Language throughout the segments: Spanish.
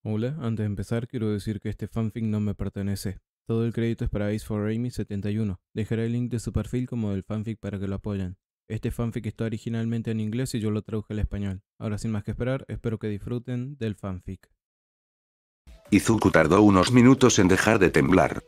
Hola, antes de empezar quiero decir que este fanfic no me pertenece. Todo el crédito es para Ace for Amy 71. Dejaré el link de su perfil como del fanfic para que lo apoyen. Este fanfic está originalmente en inglés y yo lo traduje al español. Ahora sin más que esperar, espero que disfruten del fanfic. Izuku tardó unos minutos en dejar de temblar.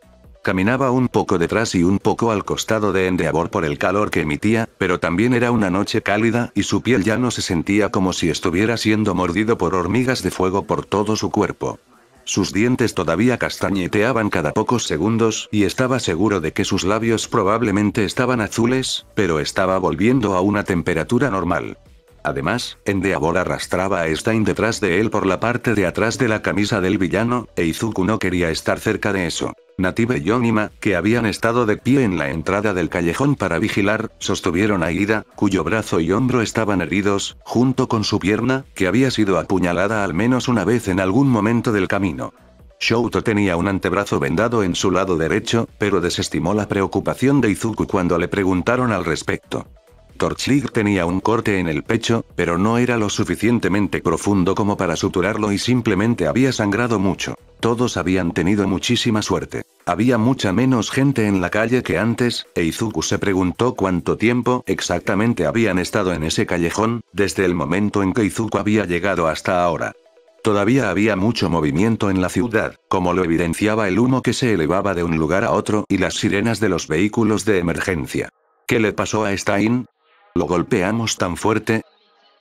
Caminaba un poco detrás y un poco al costado de Endeavor por el calor que emitía, pero también era una noche cálida y su piel ya no se sentía como si estuviera siendo mordido por hormigas de fuego por todo su cuerpo. Sus dientes todavía castañeteaban cada pocos segundos y estaba seguro de que sus labios probablemente estaban azules, pero estaba volviendo a una temperatura normal. Además, Endeavor arrastraba a Stein detrás de él por la parte de atrás de la camisa del villano, e Izuku no quería estar cerca de eso. Native y Onima, que habían estado de pie en la entrada del callejón para vigilar, sostuvieron a Ida, cuyo brazo y hombro estaban heridos, junto con su pierna, que había sido apuñalada al menos una vez en algún momento del camino. Shouto tenía un antebrazo vendado en su lado derecho, pero desestimó la preocupación de Izuku cuando le preguntaron al respecto. Torchlight tenía un corte en el pecho, pero no era lo suficientemente profundo como para suturarlo y simplemente había sangrado mucho. Todos habían tenido muchísima suerte. Había mucha menos gente en la calle que antes, e Izuku se preguntó cuánto tiempo exactamente habían estado en ese callejón, desde el momento en que Izuku había llegado hasta ahora. Todavía había mucho movimiento en la ciudad, como lo evidenciaba el humo que se elevaba de un lugar a otro y las sirenas de los vehículos de emergencia. ¿Qué le pasó a Stein? ¿Lo golpeamos tan fuerte?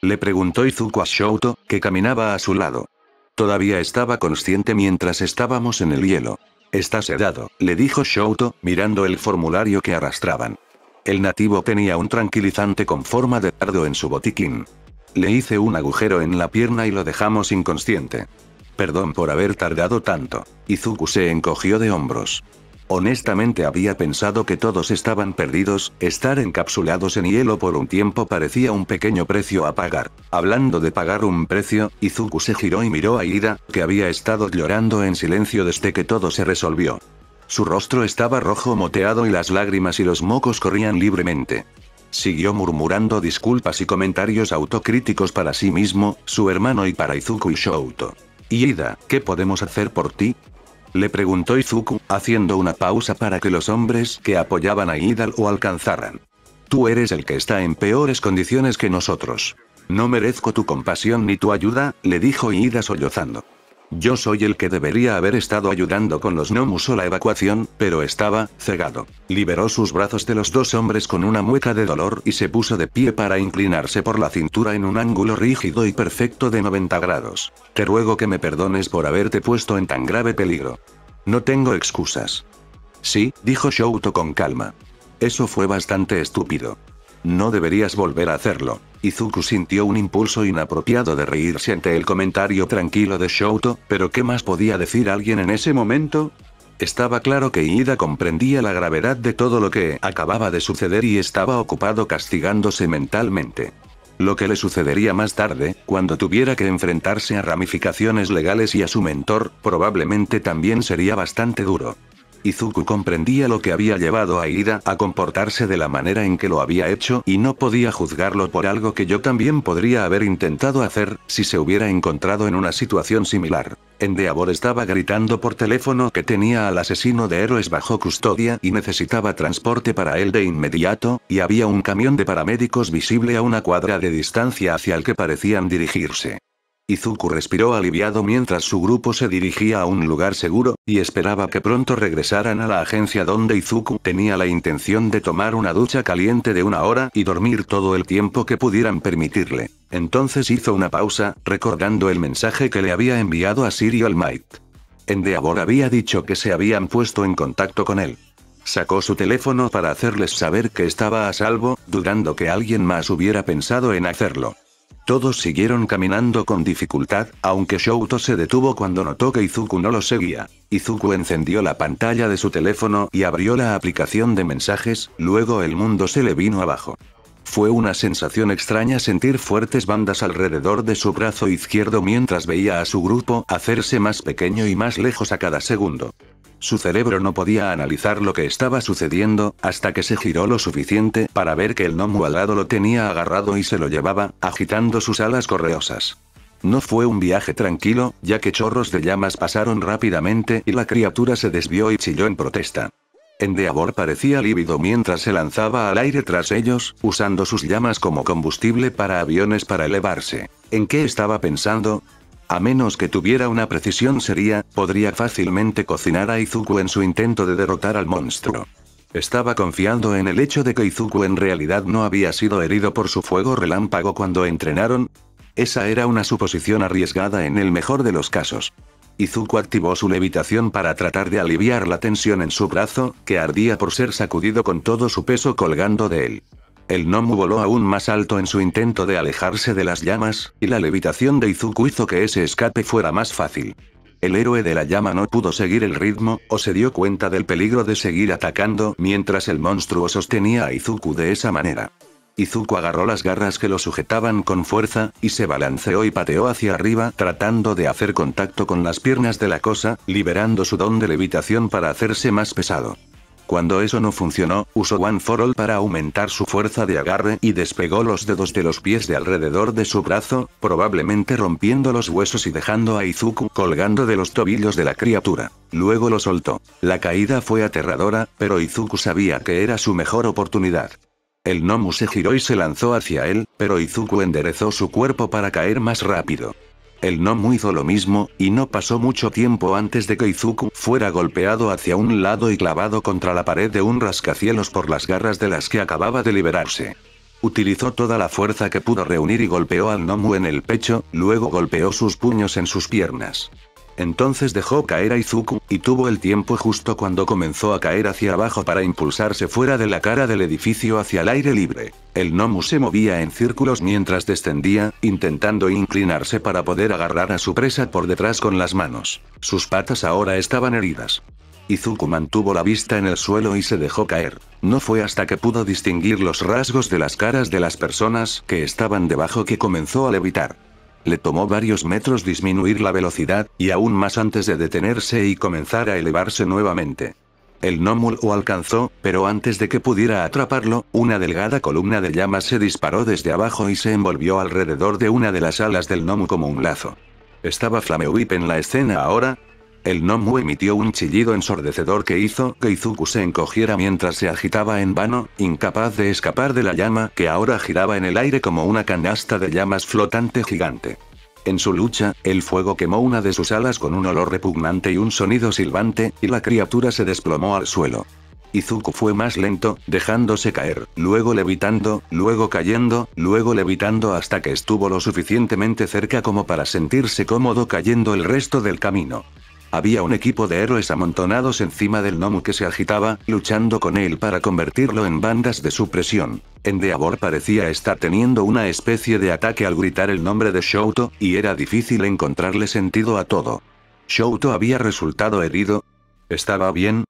Le preguntó Izuku a Shouto, que caminaba a su lado. Todavía estaba consciente mientras estábamos en el hielo. Está sedado, le dijo Shouto, mirando el formulario que arrastraban. El nativo tenía un tranquilizante con forma de dardo en su botiquín. Le hice un agujero en la pierna y lo dejamos inconsciente. Perdón por haber tardado tanto. Izuku se encogió de hombros. Honestamente había pensado que todos estaban perdidos, estar encapsulados en hielo por un tiempo parecía un pequeño precio a pagar. Hablando de pagar un precio, Izuku se giró y miró a Ida, que había estado llorando en silencio desde que todo se resolvió. Su rostro estaba rojo moteado y las lágrimas y los mocos corrían libremente. Siguió murmurando disculpas y comentarios autocríticos para sí mismo, su hermano y para Izuku y Shouto. ¿Y Ida, qué podemos hacer por ti? Le preguntó Izuku, haciendo una pausa para que los hombres que apoyaban a Ida lo alcanzaran. Tú eres el que está en peores condiciones que nosotros. No merezco tu compasión ni tu ayuda, le dijo Ida sollozando. Yo soy el que debería haber estado ayudando con los Nomus o la evacuación, pero estaba cegado. Liberó sus brazos de los dos hombres con una mueca de dolor y se puso de pie para inclinarse por la cintura en un ángulo rígido y perfecto de 90 grados. Te ruego que me perdones por haberte puesto en tan grave peligro. No tengo excusas. Sí, dijo Shouto con calma. Eso fue bastante estúpido. No deberías volver a hacerlo. Izuku sintió un impulso inapropiado de reírse ante el comentario tranquilo de Shouto, pero ¿qué más podía decir alguien en ese momento? Estaba claro que Ida comprendía la gravedad de todo lo que acababa de suceder y estaba ocupado castigándose mentalmente. Lo que le sucedería más tarde, cuando tuviera que enfrentarse a ramificaciones legales y a su mentor, probablemente también sería bastante duro. Izuku comprendía lo que había llevado a Ida a comportarse de la manera en que lo había hecho y no podía juzgarlo por algo que yo también podría haber intentado hacer, si se hubiera encontrado en una situación similar. Endeavor estaba gritando por teléfono que tenía al asesino de héroes bajo custodia y necesitaba transporte para él de inmediato, y había un camión de paramédicos visible a una cuadra de distancia hacia el que parecían dirigirse. Izuku respiró aliviado mientras su grupo se dirigía a un lugar seguro, y esperaba que pronto regresaran a la agencia donde Izuku tenía la intención de tomar una ducha caliente de 1 hora y dormir todo el tiempo que pudieran permitirle. Entonces hizo una pausa, recordando el mensaje que le había enviado a Serial Might. Endeavor había dicho que se habían puesto en contacto con él. Sacó su teléfono para hacerles saber que estaba a salvo, dudando que alguien más hubiera pensado en hacerlo. Todos siguieron caminando con dificultad, aunque Shouto se detuvo cuando notó que Izuku no lo seguía. Izuku encendió la pantalla de su teléfono y abrió la aplicación de mensajes, luego el mundo se le vino abajo. Fue una sensación extraña sentir fuertes bandas alrededor de su brazo izquierdo mientras veía a su grupo hacerse más pequeño y más lejos a cada segundo. Su cerebro no podía analizar lo que estaba sucediendo, hasta que se giró lo suficiente para ver que el gnomo al lado lo tenía agarrado y se lo llevaba, agitando sus alas correosas. No fue un viaje tranquilo, ya que chorros de llamas pasaron rápidamente y la criatura se desvió y chilló en protesta. Endeavor parecía lívido mientras se lanzaba al aire tras ellos, usando sus llamas como combustible para aviones para elevarse. ¿En qué estaba pensando? A menos que tuviera una precisión seria, podría fácilmente cocinar a Izuku en su intento de derrotar al monstruo. Estaba confiando en el hecho de que Izuku en realidad no había sido herido por su fuego relámpago cuando entrenaron. Esa era una suposición arriesgada en el mejor de los casos. Izuku activó su levitación para tratar de aliviar la tensión en su brazo, que ardía por ser sacudido con todo su peso colgando de él. El Nomu voló aún más alto en su intento de alejarse de las llamas, y la levitación de Izuku hizo que ese escape fuera más fácil. El héroe de la llama no pudo seguir el ritmo, o se dio cuenta del peligro de seguir atacando mientras el monstruo sostenía a Izuku de esa manera. Izuku agarró las garras que lo sujetaban con fuerza, y se balanceó y pateó hacia arriba tratando de hacer contacto con las piernas de la cosa, liberando su don de levitación para hacerse más pesado. Cuando eso no funcionó, usó One for All para aumentar su fuerza de agarre y despegó los dedos de los pies de alrededor de su brazo, probablemente rompiendo los huesos y dejando a Izuku colgando de los tobillos de la criatura. Luego lo soltó. La caída fue aterradora, pero Izuku sabía que era su mejor oportunidad. El Nomu se giró y se lanzó hacia él, pero Izuku enderezó su cuerpo para caer más rápido. El Nomu hizo lo mismo, y no pasó mucho tiempo antes de que Izuku fuera golpeado hacia un lado y clavado contra la pared de un rascacielos por las garras de las que acababa de liberarse. Utilizó toda la fuerza que pudo reunir y golpeó al Nomu en el pecho, luego golpeó sus puños en sus piernas. Entonces dejó caer a Izuku, y tuvo el tiempo justo cuando comenzó a caer hacia abajo para impulsarse fuera de la cara del edificio hacia el aire libre. El Nomu se movía en círculos mientras descendía, intentando inclinarse para poder agarrar a su presa por detrás con las manos. Sus patas ahora estaban heridas. Izuku mantuvo la vista en el suelo y se dejó caer. No fue hasta que pudo distinguir los rasgos de las caras de las personas que estaban debajo que comenzó a levitar. Le tomó varios metros disminuir la velocidad, y aún más antes de detenerse y comenzar a elevarse nuevamente. El Nomu lo alcanzó, pero antes de que pudiera atraparlo, una delgada columna de llamas se disparó desde abajo y se envolvió alrededor de una de las alas del Nomu como un lazo. ¿Estaba Flamewhip en la escena ahora? El Nomu emitió un chillido ensordecedor que hizo que Izuku se encogiera mientras se agitaba en vano, incapaz de escapar de la llama que ahora giraba en el aire como una canasta de llamas flotante gigante. En su lucha, el fuego quemó una de sus alas con un olor repugnante y un sonido silbante, y la criatura se desplomó al suelo. Izuku fue más lento, dejándose caer, luego levitando, luego cayendo, luego levitando hasta que estuvo lo suficientemente cerca como para sentirse cómodo cayendo el resto del camino. Había un equipo de héroes amontonados encima del Nomu que se agitaba, luchando con él para convertirlo en bandas de supresión. Endeavor parecía estar teniendo una especie de ataque al gritar el nombre de Shouto, y era difícil encontrarle sentido a todo. ¿Shouto había resultado herido? ¿Estaba bien?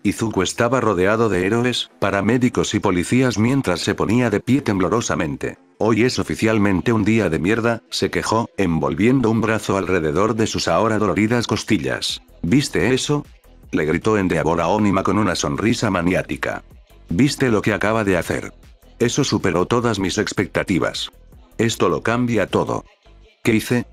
Izuku estaba rodeado de héroes, paramédicos y policías mientras se ponía de pie temblorosamente. Hoy es oficialmente un día de mierda, se quejó, envolviendo un brazo alrededor de sus ahora doloridas costillas. ¿Viste eso? Le gritó Endeavor a Onima con una sonrisa maniática. ¿Viste lo que acaba de hacer? Eso superó todas mis expectativas. Esto lo cambia todo. ¿Qué hice?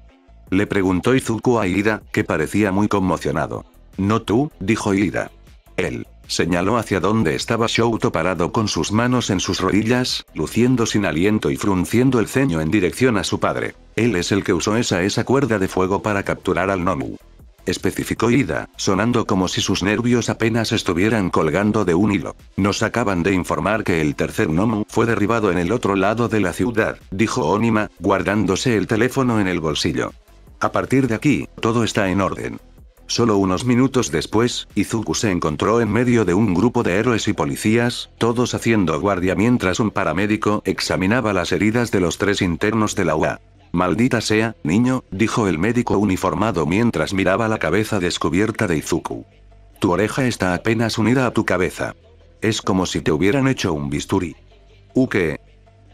Le preguntó Izuku a Ida, que parecía muy conmocionado. No tú, dijo Ida. Él señaló hacia donde estaba Shouto parado con sus manos en sus rodillas, luciendo sin aliento y frunciendo el ceño en dirección a su padre. Él es el que usó esa cuerda de fuego para capturar al Nomu. Especificó Ida, sonando como si sus nervios apenas estuvieran colgando de un hilo. Nos acaban de informar que el tercer Nomu fue derribado en el otro lado de la ciudad, dijo Onima, guardándose el teléfono en el bolsillo. A partir de aquí, todo está en orden. Solo unos minutos después, Izuku se encontró en medio de un grupo de héroes y policías, todos haciendo guardia mientras un paramédico examinaba las heridas de los 3 internos de la UA. Maldita sea, niño, dijo el médico uniformado mientras miraba la cabeza descubierta de Izuku. Tu oreja está apenas unida a tu cabeza. Es como si te hubieran hecho un bisturí. ¿Qué?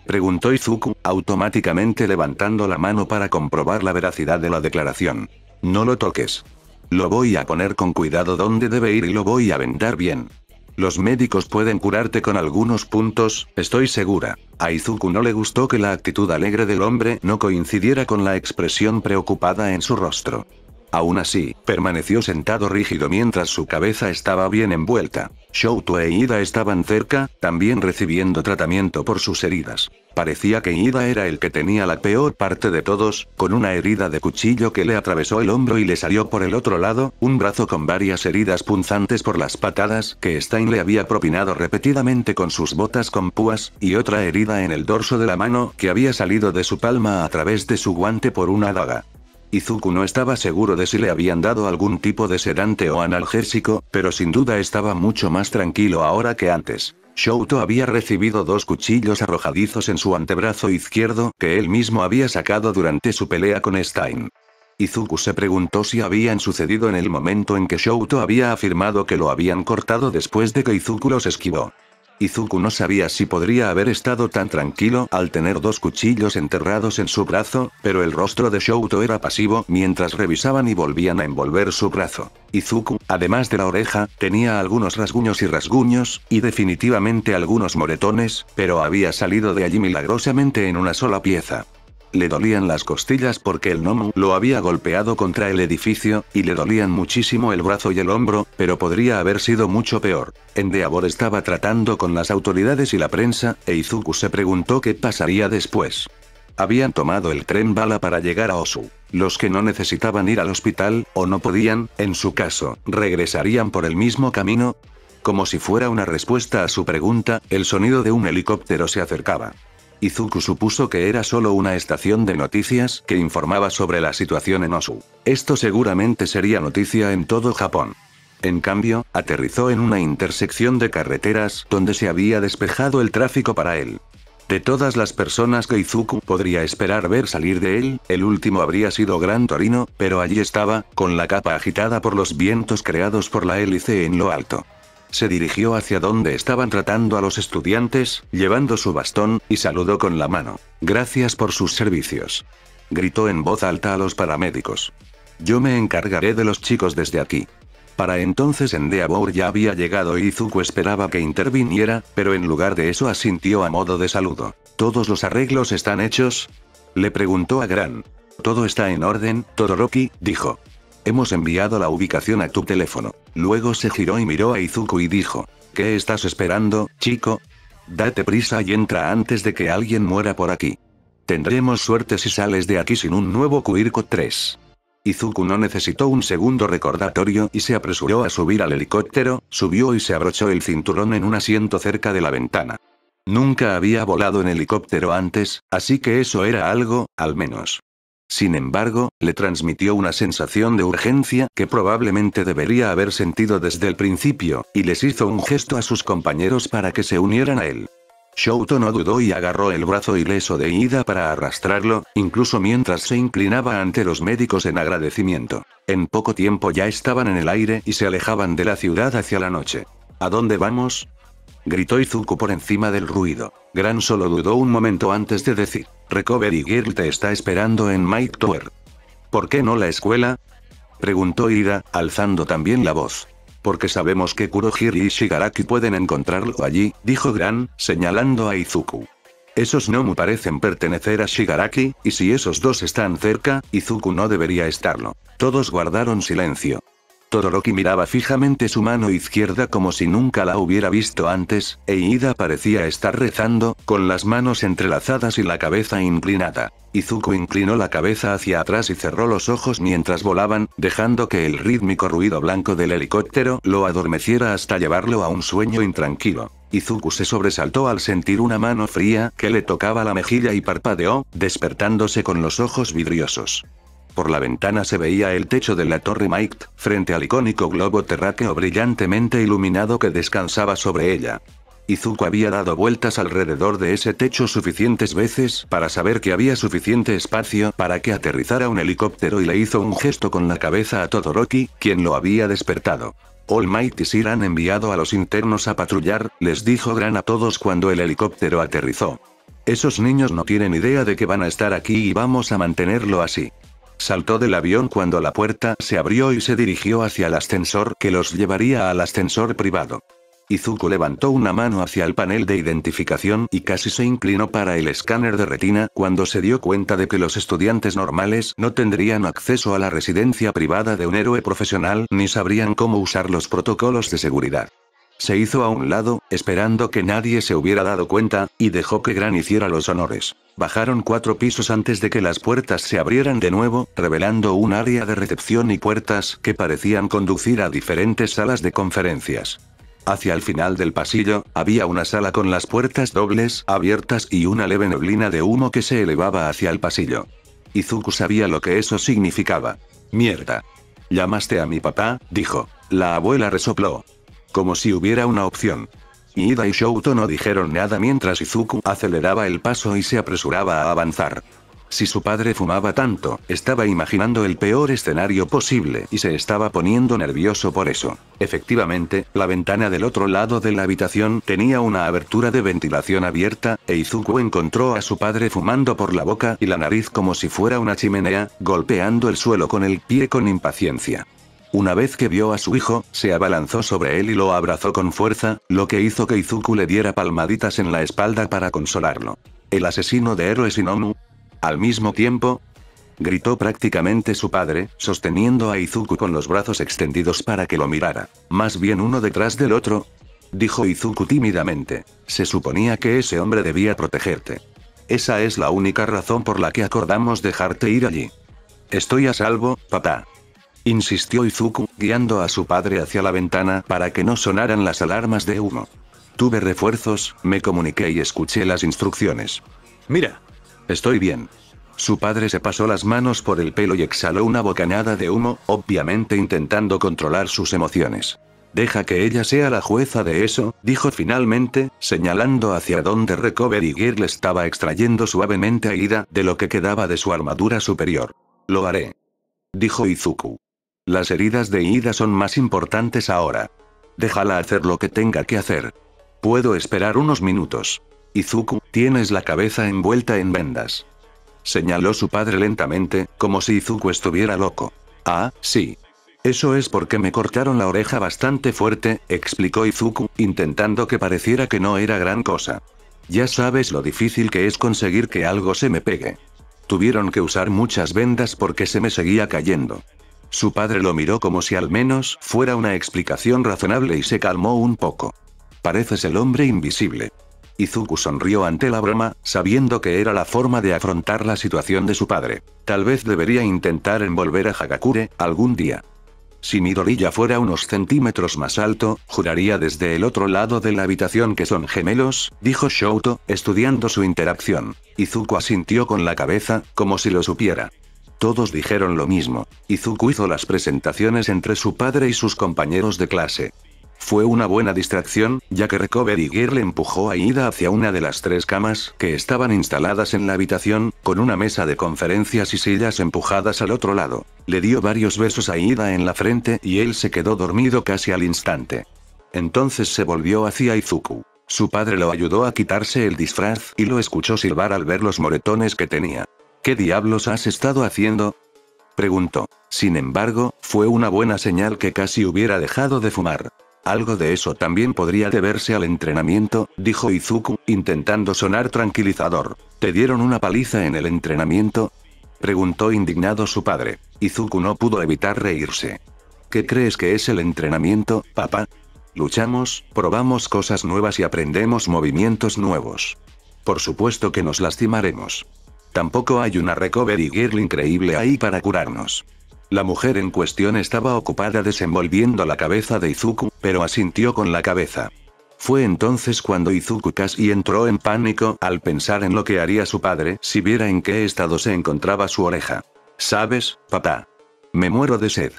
Preguntó Izuku, automáticamente levantando la mano para comprobar la veracidad de la declaración. No lo toques. Lo voy a poner con cuidado donde debe ir y lo voy a vendar bien. Los médicos pueden curarte con algunos puntos, estoy segura. A Izuku no le gustó que la actitud alegre del hombre no coincidiera con la expresión preocupada en su rostro. Aún así, permaneció sentado rígido mientras su cabeza estaba bien envuelta. Shoto e Ida estaban cerca, también recibiendo tratamiento por sus heridas. Parecía que Ida era el que tenía la peor parte de todos, con una herida de cuchillo que le atravesó el hombro y le salió por el otro lado, un brazo con varias heridas punzantes por las patadas que Stein le había propinado repetidamente con sus botas con púas, y otra herida en el dorso de la mano que había salido de su palma a través de su guante por una daga. Izuku no estaba seguro de si le habían dado algún tipo de sedante o analgésico, pero sin duda estaba mucho más tranquilo ahora que antes. Shoto había recibido 2 cuchillos arrojadizos en su antebrazo izquierdo que él mismo había sacado durante su pelea con Stein. Izuku se preguntó si habían sucedido en el momento en que Shoto había afirmado que lo habían cortado después de que Izuku los esquivó. Izuku no sabía si podría haber estado tan tranquilo al tener 2 cuchillos enterrados en su brazo, pero el rostro de Shoto era pasivo mientras revisaban y volvían a envolver su brazo. Izuku, además de la oreja, tenía algunos rasguños, y definitivamente algunos moretones, pero había salido de allí milagrosamente en una sola pieza. Le dolían las costillas porque el gnomo lo había golpeado contra el edificio, y le dolían muchísimo el brazo y el hombro, pero podría haber sido mucho peor. Endeavor estaba tratando con las autoridades y la prensa, e Izuku se preguntó qué pasaría después. Habían tomado el tren bala para llegar a Osu. Los que no necesitaban ir al hospital, o no podían, en su caso, regresarían por el mismo camino. Como si fuera una respuesta a su pregunta, el sonido de un helicóptero se acercaba. Izuku supuso que era solo una estación de noticias que informaba sobre la situación en Osu. Esto seguramente sería noticia en todo Japón. En cambio, aterrizó en una intersección de carreteras donde se había despejado el tráfico para él. De todas las personas que Izuku podría esperar ver salir de él, el último habría sido Gran Torino, pero allí estaba, con la capa agitada por los vientos creados por la hélice en lo alto. Se dirigió hacia donde estaban tratando a los estudiantes, llevando su bastón, y saludó con la mano. «Gracias por sus servicios», gritó en voz alta a los paramédicos. «Yo me encargaré de los chicos desde aquí». Para entonces Endeavor ya había llegado y Izuku esperaba que interviniera, pero en lugar de eso asintió a modo de saludo. «¿Todos los arreglos están hechos?», le preguntó a Gran. «Todo está en orden, Todoroki», dijo. «Hemos enviado la ubicación a tu teléfono». Luego se giró y miró a Izuku y dijo: «¿Qué estás esperando, chico? Date prisa y entra antes de que alguien muera por aquí. Tendremos suerte si sales de aquí sin un nuevo Kuirko 3». Izuku no necesitó un segundo recordatorio y se apresuró a subir al helicóptero, subió y se abrochó el cinturón en un asiento cerca de la ventana. Nunca había volado en helicóptero antes, así que eso era algo, al menos. Sin embargo, le transmitió una sensación de urgencia que probablemente debería haber sentido desde el principio, y les hizo un gesto a sus compañeros para que se unieran a él. Shoto no dudó y agarró el brazo ileso de Ida para arrastrarlo, incluso mientras se inclinaba ante los médicos en agradecimiento. En poco tiempo ya estaban en el aire y se alejaban de la ciudad hacia la noche. ¿A dónde vamos?, gritó Izuku por encima del ruido. Gran solo dudó un momento antes de decir: «Recovery Girl te está esperando en Mike Tower». «¿Por qué no la escuela?», preguntó Ida, alzando también la voz. «Porque sabemos que Kurohiri y Shigaraki pueden encontrarlo allí», dijo Gran, señalando a Izuku. «Esos Nomu parecen pertenecer a Shigaraki, y si esos dos están cerca, Izuku no debería estarlo». Todos guardaron silencio. Todoroki miraba fijamente su mano izquierda como si nunca la hubiera visto antes, e Ida parecía estar rezando, con las manos entrelazadas y la cabeza inclinada. Izuku inclinó la cabeza hacia atrás y cerró los ojos mientras volaban, dejando que el rítmico ruido blanco del helicóptero lo adormeciera hasta llevarlo a un sueño intranquilo. Izuku se sobresaltó al sentir una mano fría que le tocaba la mejilla y parpadeó, despertándose con los ojos vidriosos. Por la ventana se veía el techo de la torre Mike, frente al icónico globo terráqueo brillantemente iluminado que descansaba sobre ella. Izuku había dado vueltas alrededor de ese techo suficientes veces para saber que había suficiente espacio para que aterrizara un helicóptero y le hizo un gesto con la cabeza a Todoroki, quien lo había despertado. All Might y Sir han enviado a los internos a patrullar, les dijo Gran a todos cuando el helicóptero aterrizó. Esos niños no tienen idea de que van a estar aquí y vamos a mantenerlo así. Saltó del avión cuando la puerta se abrió y se dirigió hacia el ascensor que los llevaría al ascensor privado. Izuku levantó una mano hacia el panel de identificación y casi se inclinó para el escáner de retina cuando se dio cuenta de que los estudiantes normales no tendrían acceso a la residencia privada de un héroe profesional ni sabrían cómo usar los protocolos de seguridad. Se hizo a un lado, esperando que nadie se hubiera dado cuenta, y dejó que Gran hiciera los honores. Bajaron 4 pisos antes de que las puertas se abrieran de nuevo, revelando un área de recepción y puertas que parecían conducir a diferentes salas de conferencias. Hacia el final del pasillo, había una sala con las puertas dobles abiertas y una leve neblina de humo que se elevaba hacia el pasillo. Izuku sabía lo que eso significaba. «Mierda. ¿Llamaste a mi papá?», dijo. La abuela resopló. Como si hubiera una opción. Iida y Shouto no dijeron nada mientras Izuku aceleraba el paso y se apresuraba a avanzar. Si su padre fumaba tanto, estaba imaginando el peor escenario posible y se estaba poniendo nervioso por eso. Efectivamente, la ventana del otro lado de la habitación tenía una abertura de ventilación abierta, e Izuku encontró a su padre fumando por la boca y la nariz como si fuera una chimenea, golpeando el suelo con el pie con impaciencia. Una vez que vio a su hijo, se abalanzó sobre él y lo abrazó con fuerza, lo que hizo que Izuku le diera palmaditas en la espalda para consolarlo. ¿El asesino de héroes Inomu? Al mismo tiempo, gritó prácticamente su padre, sosteniendo a Izuku con los brazos extendidos para que lo mirara. Más bien uno detrás del otro, dijo Izuku tímidamente. Se suponía que ese hombre debía protegerte. Esa es la única razón por la que acordamos dejarte ir allí. Estoy a salvo, papá. Insistió Izuku, guiando a su padre hacia la ventana para que no sonaran las alarmas de humo. Tuve refuerzos, me comuniqué y escuché las instrucciones. Mira. Estoy bien. Su padre se pasó las manos por el pelo y exhaló una bocanada de humo, obviamente intentando controlar sus emociones. Deja que ella sea la jueza de eso, dijo finalmente, señalando hacia donde Recovery Girl estaba extrayendo suavemente a Iida de lo que quedaba de su armadura superior. Lo haré. Dijo Izuku. Las heridas de Iida son más importantes ahora. Déjala hacer lo que tenga que hacer. Puedo esperar unos minutos. Izuku, tienes la cabeza envuelta en vendas. Señaló su padre lentamente, como si Izuku estuviera loco. Ah, sí. Eso es porque me cortaron la oreja bastante fuerte, explicó Izuku, intentando que pareciera que no era gran cosa. Ya sabes lo difícil que es conseguir que algo se me pegue. Tuvieron que usar muchas vendas porque se me seguía cayendo. Su padre lo miró como si al menos fuera una explicación razonable y se calmó un poco. Pareces el hombre invisible. Izuku sonrió ante la broma, sabiendo que era la forma de afrontar la situación de su padre. Tal vez debería intentar envolver a Hagakure, algún día. Si Midoriya fuera unos centímetros más alto, juraría desde el otro lado de la habitación que son gemelos, dijo Shouto, estudiando su interacción. Izuku asintió con la cabeza, como si lo supiera. Todos dijeron lo mismo. Izuku hizo las presentaciones entre su padre y sus compañeros de clase. Fue una buena distracción, ya que Recovery Girl empujó a Iida hacia una de las 3 camas que estaban instaladas en la habitación, con una mesa de conferencias y sillas empujadas al otro lado. Le dio varios besos a Iida en la frente y él se quedó dormido casi al instante. Entonces se volvió hacia Izuku. Su padre lo ayudó a quitarse el disfraz y lo escuchó silbar al ver los moretones que tenía. ¿Qué diablos has estado haciendo?, preguntó. Sin embargo, fue una buena señal que casi hubiera dejado de fumar. Algo de eso también podría deberse al entrenamiento, dijo Izuku, intentando sonar tranquilizador. ¿Te dieron una paliza en el entrenamiento?, preguntó indignado su padre. Izuku no pudo evitar reírse. ¿Qué crees que es el entrenamiento, papá? Luchamos, probamos cosas nuevas y aprendemos movimientos nuevos. Por supuesto que nos lastimaremos. Tampoco hay una Recovery Girl increíble ahí para curarnos. La mujer en cuestión estaba ocupada desenvolviendo la cabeza de Izuku, pero asintió con la cabeza. Fue entonces cuando Izuku casi entró en pánico al pensar en lo que haría su padre si viera en qué estado se encontraba su oreja. ¿Sabes, papá? Me muero de sed.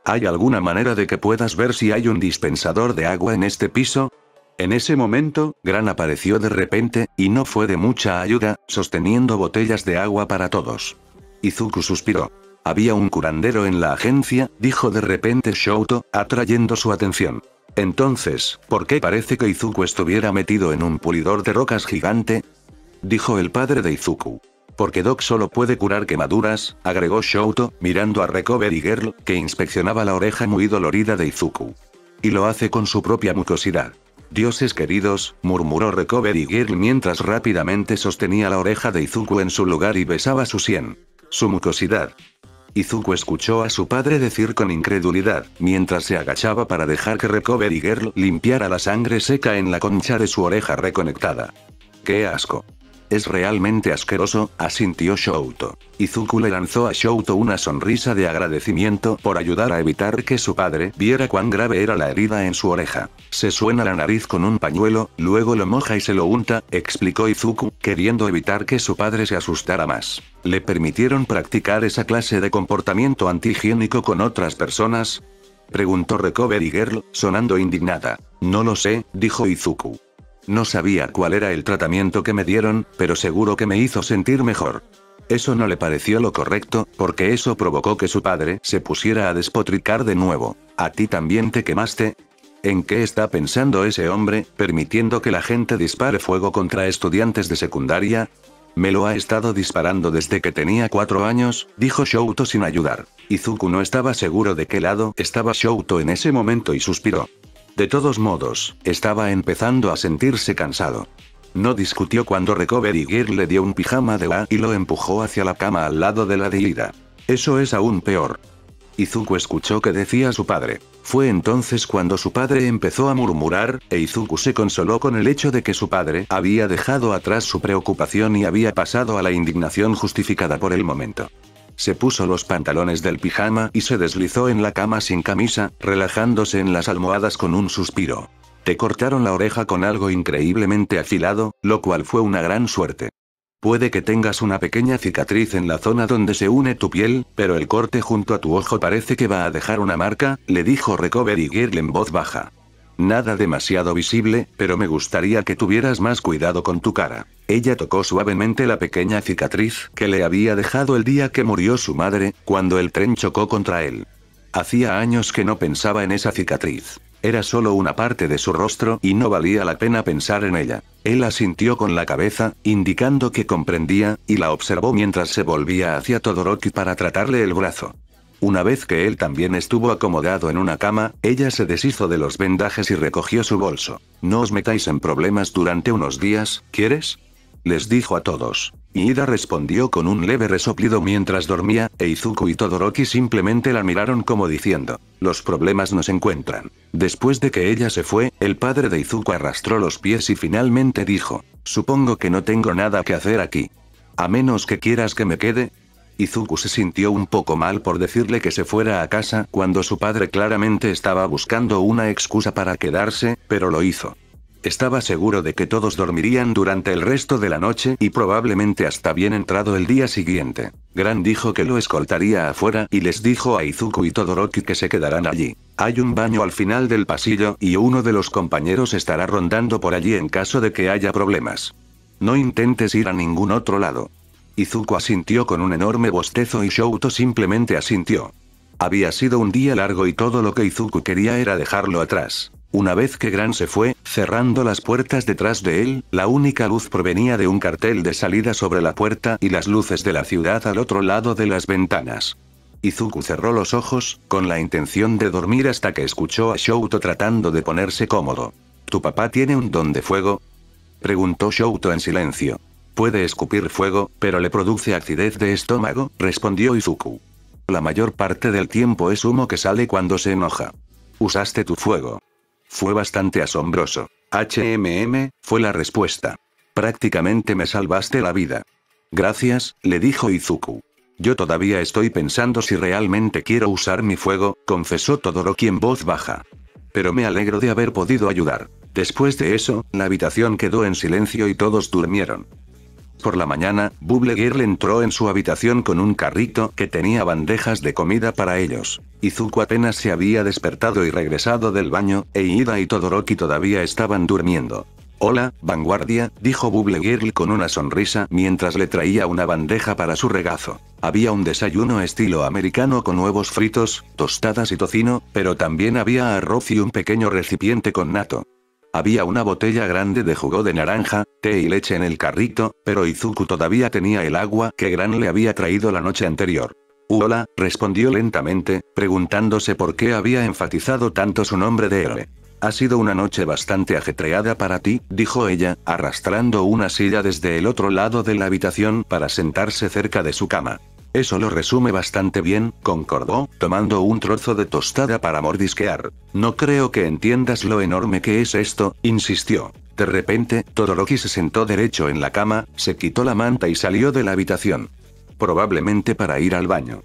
¿Hay alguna manera de que puedas ver si hay un dispensador de agua en este piso? En ese momento, Gran apareció de repente, y no fue de mucha ayuda, sosteniendo botellas de agua para todos. Izuku suspiró. Había un curandero en la agencia, dijo de repente Shouto, atrayendo su atención. Entonces, ¿por qué parece que Izuku estuviera metido en un pulidor de rocas gigante?, dijo el padre de Izuku. Porque Doc solo puede curar quemaduras, agregó Shouto, mirando a Recovery Girl, que inspeccionaba la oreja muy dolorida de Izuku. Y lo hace con su propia mucosidad. Dioses queridos, murmuró Recovery Girl mientras rápidamente sostenía la oreja de Izuku en su lugar y besaba su sien. Su mucosidad. Izuku escuchó a su padre decir con incredulidad, mientras se agachaba para dejar que Recovery Girl limpiara la sangre seca en la concha de su oreja reconectada. ¡Qué asco! Es realmente asqueroso, asintió Shouto. Izuku le lanzó a Shouto una sonrisa de agradecimiento por ayudar a evitar que su padre viera cuán grave era la herida en su oreja. Se suena la nariz con un pañuelo, luego lo moja y se lo unta, explicó Izuku, queriendo evitar que su padre se asustara más. ¿Le permitieron practicar esa clase de comportamiento antihigiénico con otras personas?, preguntó Recovery Girl, sonando indignada. No lo sé, dijo Izuku. No sabía cuál era el tratamiento que me dieron, pero seguro que me hizo sentir mejor. Eso no le pareció lo correcto, porque eso provocó que su padre se pusiera a despotricar de nuevo. ¿A ti también te quemaste? ¿En qué está pensando ese hombre, permitiendo que la gente dispare fuego contra estudiantes de secundaria? Me lo ha estado disparando desde que tenía 4 años, dijo Shouto sin ayudar. Izuku no estaba seguro de qué lado estaba Shouto en ese momento y suspiró. De todos modos, estaba empezando a sentirse cansado. No discutió cuando Recovery Girl le dio un pijama de la y lo empujó hacia la cama al lado de la de Ida. Eso es aún peor. Izuku escuchó que decía su padre. Fue entonces cuando su padre empezó a murmurar, e Izuku se consoló con el hecho de que su padre había dejado atrás su preocupación y había pasado a la indignación justificada por el momento. Se puso los pantalones del pijama y se deslizó en la cama sin camisa, relajándose en las almohadas con un suspiro. Te cortaron la oreja con algo increíblemente afilado, lo cual fue una gran suerte. Puede que tengas una pequeña cicatriz en la zona donde se une tu piel, pero el corte junto a tu ojo parece que va a dejar una marca, le dijo Recovery Girl en voz baja. Nada demasiado visible, pero me gustaría que tuvieras más cuidado con tu cara. Ella tocó suavemente la pequeña cicatriz que le había dejado el día que murió su madre, cuando el tren chocó contra él. Hacía años que no pensaba en esa cicatriz. Era solo una parte de su rostro y no valía la pena pensar en ella. Él asintió con la cabeza, indicando que comprendía, y la observó mientras se volvía hacia Todoroki para tratarle el brazo. Una vez que él también estuvo acomodado en una cama, ella se deshizo de los vendajes y recogió su bolso. No os metáis en problemas durante unos días, ¿quieres?, les dijo a todos. Ida respondió con un leve resoplido mientras dormía, e Izuku y Todoroki simplemente la miraron como diciendo, los problemas nos encuentran. Después de que ella se fue, el padre de Izuku arrastró los pies y finalmente dijo, supongo que no tengo nada que hacer aquí. A menos que quieras que me quede. Izuku se sintió un poco mal por decirle que se fuera a casa cuando su padre claramente estaba buscando una excusa para quedarse, pero lo hizo. Estaba seguro de que todos dormirían durante el resto de la noche y probablemente hasta bien entrado el día siguiente. Gran dijo que lo escoltaría afuera y les dijo a Izuku y Todoroki que se quedarán allí. Hay un baño al final del pasillo y uno de los compañeros estará rondando por allí en caso de que haya problemas. No intentes ir a ningún otro lado. Izuku asintió con un enorme bostezo y Shouto simplemente asintió. Había sido un día largo y todo lo que Izuku quería era dejarlo atrás. Una vez que Gran se fue, cerrando las puertas detrás de él, la única luz provenía de un cartel de salida sobre la puerta y las luces de la ciudad al otro lado de las ventanas. Izuku cerró los ojos, con la intención de dormir hasta que escuchó a Shouto tratando de ponerse cómodo. ¿Tu papá tiene un don de fuego?, preguntó Shouto en silencio. Puede escupir fuego, pero le produce acidez de estómago, respondió Izuku. La mayor parte del tiempo es humo que sale cuando se enoja. Usaste tu fuego. Fue bastante asombroso. Fue la respuesta. Prácticamente me salvaste la vida. Gracias, le dijo Izuku. Yo todavía estoy pensando si realmente quiero usar mi fuego, confesó Todoroki en voz baja. Pero me alegro de haber podido ayudar. Después de eso, la habitación quedó en silencio y todos durmieron. Por la mañana, Bubble Girl entró en su habitación con un carrito que tenía bandejas de comida para ellos. Izuku apenas se había despertado y regresado del baño, e Ida y Todoroki todavía estaban durmiendo. Hola, vanguardia, dijo Bubble Girl con una sonrisa mientras le traía una bandeja para su regazo. Había un desayuno estilo americano con huevos fritos, tostadas y tocino, pero también había arroz y un pequeño recipiente con natto. Había una botella grande de jugo de naranja, té y leche en el carrito, pero Izuku todavía tenía el agua que Gran le había traído la noche anterior. Hola, respondió lentamente, preguntándose por qué había enfatizado tanto su nombre de héroe. Ha sido una noche bastante ajetreada para ti, dijo ella, arrastrando una silla desde el otro lado de la habitación para sentarse cerca de su cama. Eso lo resume bastante bien, concordó, tomando un trozo de tostada para mordisquear. No creo que entiendas lo enorme que es esto, insistió. De repente, Todoroki se sentó derecho en la cama, se quitó la manta y salió de la habitación. Probablemente para ir al baño.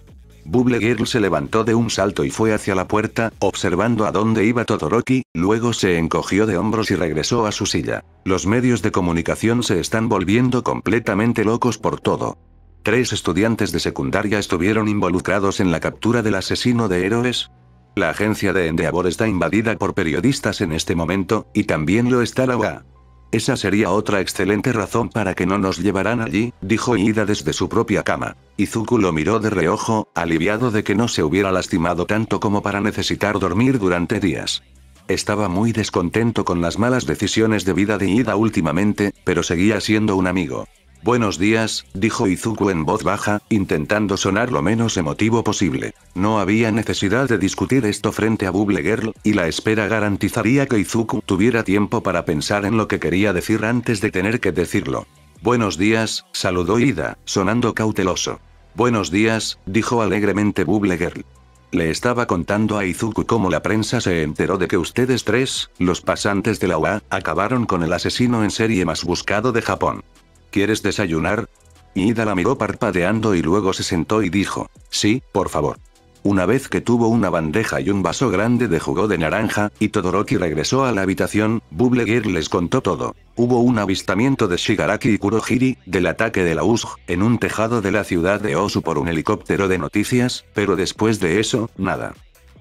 Bubble Girl se levantó de un salto y fue hacia la puerta, observando a dónde iba Todoroki, luego se encogió de hombros y regresó a su silla. Los medios de comunicación se están volviendo completamente locos por todo. 3 estudiantes de secundaria estuvieron involucrados en la captura del asesino de héroes. La agencia de Endeavor está invadida por periodistas en este momento, y también lo está la UA. Esa sería otra excelente razón para que no nos llevaran allí, dijo Iida desde su propia cama. Izuku lo miró de reojo, aliviado de que no se hubiera lastimado tanto como para necesitar dormir durante días. Estaba muy descontento con las malas decisiones de vida de Iida últimamente, pero seguía siendo un amigo. Buenos días, dijo Izuku en voz baja, intentando sonar lo menos emotivo posible. No había necesidad de discutir esto frente a Bubble Girl, y la espera garantizaría que Izuku tuviera tiempo para pensar en lo que quería decir antes de tener que decirlo. Buenos días, saludó Iida, sonando cauteloso. Buenos días, dijo alegremente Bubble Girl. Le estaba contando a Izuku cómo la prensa se enteró de que ustedes 3, los pasantes de la UA, acabaron con el asesino en serie más buscado de Japón. ¿Quieres desayunar? Iida la miró parpadeando y luego se sentó y dijo, sí, por favor. Una vez que tuvo una bandeja y un vaso grande de jugo de naranja, y Todoroki regresó a la habitación, Bubble Girl les contó todo. Hubo un avistamiento de Shigaraki y Kurohiri, del ataque de la USG, en un tejado de la ciudad de Osu por un helicóptero de noticias, pero después de eso, nada.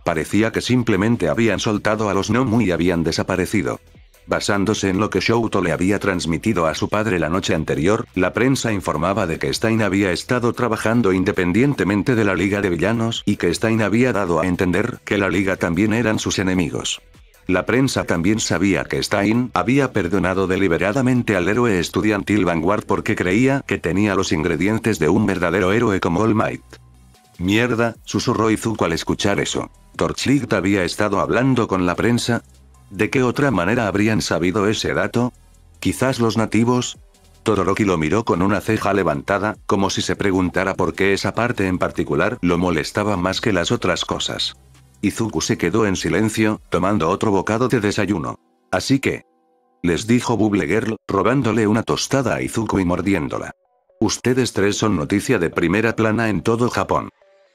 Parecía que simplemente habían soltado a los Nomu y habían desaparecido. Basándose en lo que Shouto le había transmitido a su padre la noche anterior, la prensa informaba de que Stein había estado trabajando independientemente de la Liga de Villanos y que Stein había dado a entender que la Liga también eran sus enemigos. La prensa también sabía que Stein había perdonado deliberadamente al héroe estudiantil Vanguard porque creía que tenía los ingredientes de un verdadero héroe como All Might. Mierda, susurró Izuku al escuchar eso. ¿Torchlight había estado hablando con la prensa? ¿De qué otra manera habrían sabido ese dato? ¿Quizás los nativos? Todoroki lo miró con una ceja levantada, como si se preguntara por qué esa parte en particular lo molestaba más que las otras cosas. Izuku se quedó en silencio, tomando otro bocado de desayuno. Así que, les dijo Bubble Girl, robándole una tostada a Izuku y mordiéndola. Ustedes 3 son noticia de primera plana en todo Japón.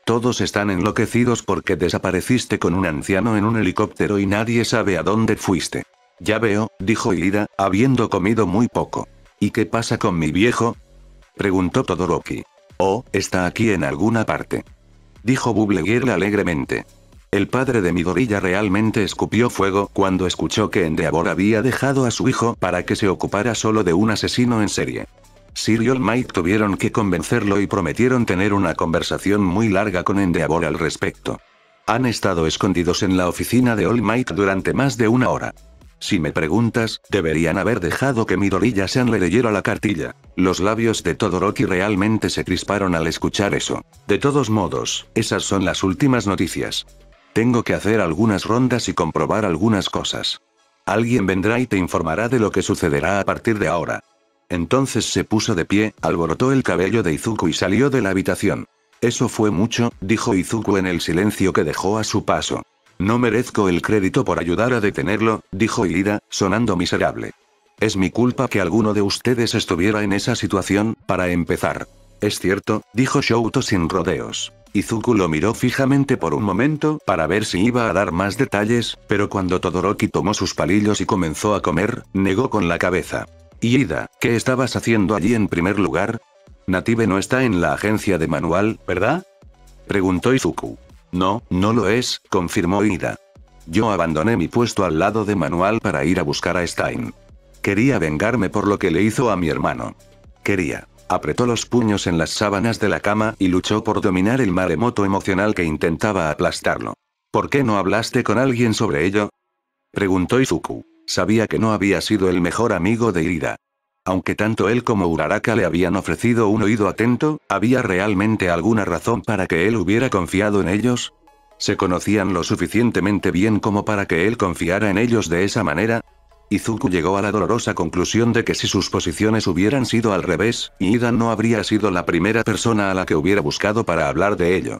Todos están enloquecidos porque desapareciste con un anciano en un helicóptero y nadie sabe a dónde fuiste. Ya veo, dijo Iida, habiendo comido muy poco. ¿Y qué pasa con mi viejo? Preguntó Todoroki. Oh, está aquí en alguna parte. Dijo Bubble Girl alegremente. El padre de Midoriya realmente escupió fuego cuando escuchó que Endeavor había dejado a su hijo para que se ocupara solo de un asesino en serie. Sir y All Might tuvieron que convencerlo y prometieron tener una conversación muy larga con Endeavor al respecto. Han estado escondidos en la oficina de All Might durante más de 1 hora. Si me preguntas, deberían haber dejado que Midoriya-san le leyera la cartilla. Los labios de Todoroki realmente se crisparon al escuchar eso. De todos modos, esas son las últimas noticias. Tengo que hacer algunas rondas y comprobar algunas cosas. Alguien vendrá y te informará de lo que sucederá a partir de ahora. Entonces se puso de pie, alborotó el cabello de Izuku y salió de la habitación. Eso fue mucho, dijo Izuku en el silencio que dejó a su paso. No merezco el crédito por ayudar a detenerlo, dijo Iida, sonando miserable. Es mi culpa que alguno de ustedes estuviera en esa situación, para empezar. Es cierto, dijo Shouto sin rodeos. Izuku lo miró fijamente por un momento para ver si iba a dar más detalles, pero cuando Todoroki tomó sus palillos y comenzó a comer, negó con la cabeza. Iida, ¿qué estabas haciendo allí en primer lugar? Native no está en la agencia de Manual, ¿verdad? Preguntó Izuku. No, no lo es, confirmó Iida. Yo abandoné mi puesto al lado de Manual para ir a buscar a Stein. Quería vengarme por lo que le hizo a mi hermano. Quería. Apretó los puños en las sábanas de la cama y luchó por dominar el maremoto emocional que intentaba aplastarlo. ¿Por qué no hablaste con alguien sobre ello? Preguntó Izuku. Sabía que no había sido el mejor amigo de Iida. Aunque tanto él como Uraraka le habían ofrecido un oído atento, ¿había realmente alguna razón para que él hubiera confiado en ellos? ¿Se conocían lo suficientemente bien como para que él confiara en ellos de esa manera? Izuku llegó a la dolorosa conclusión de que si sus posiciones hubieran sido al revés, Iida no habría sido la primera persona a la que hubiera buscado para hablar de ello.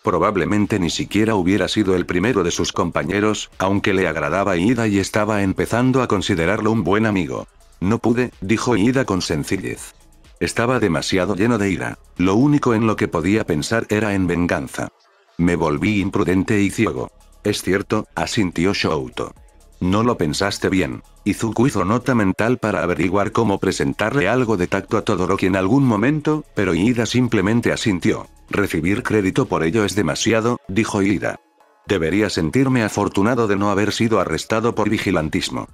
Probablemente ni siquiera hubiera sido el primero de sus compañeros, aunque le agradaba Iida y estaba empezando a considerarlo un buen amigo. No pude, dijo Iida con sencillez. Estaba demasiado lleno de ira. Lo único en lo que podía pensar era en venganza. Me volví imprudente y ciego. Es cierto, asintió Shouto. No lo pensaste bien. Izuku hizo nota mental para averiguar cómo presentarle algo de tacto a Todoroki en algún momento, pero Iida simplemente asintió. Recibir crédito por ello es demasiado, dijo Iida. Debería sentirme afortunado de no haber sido arrestado por vigilantismo.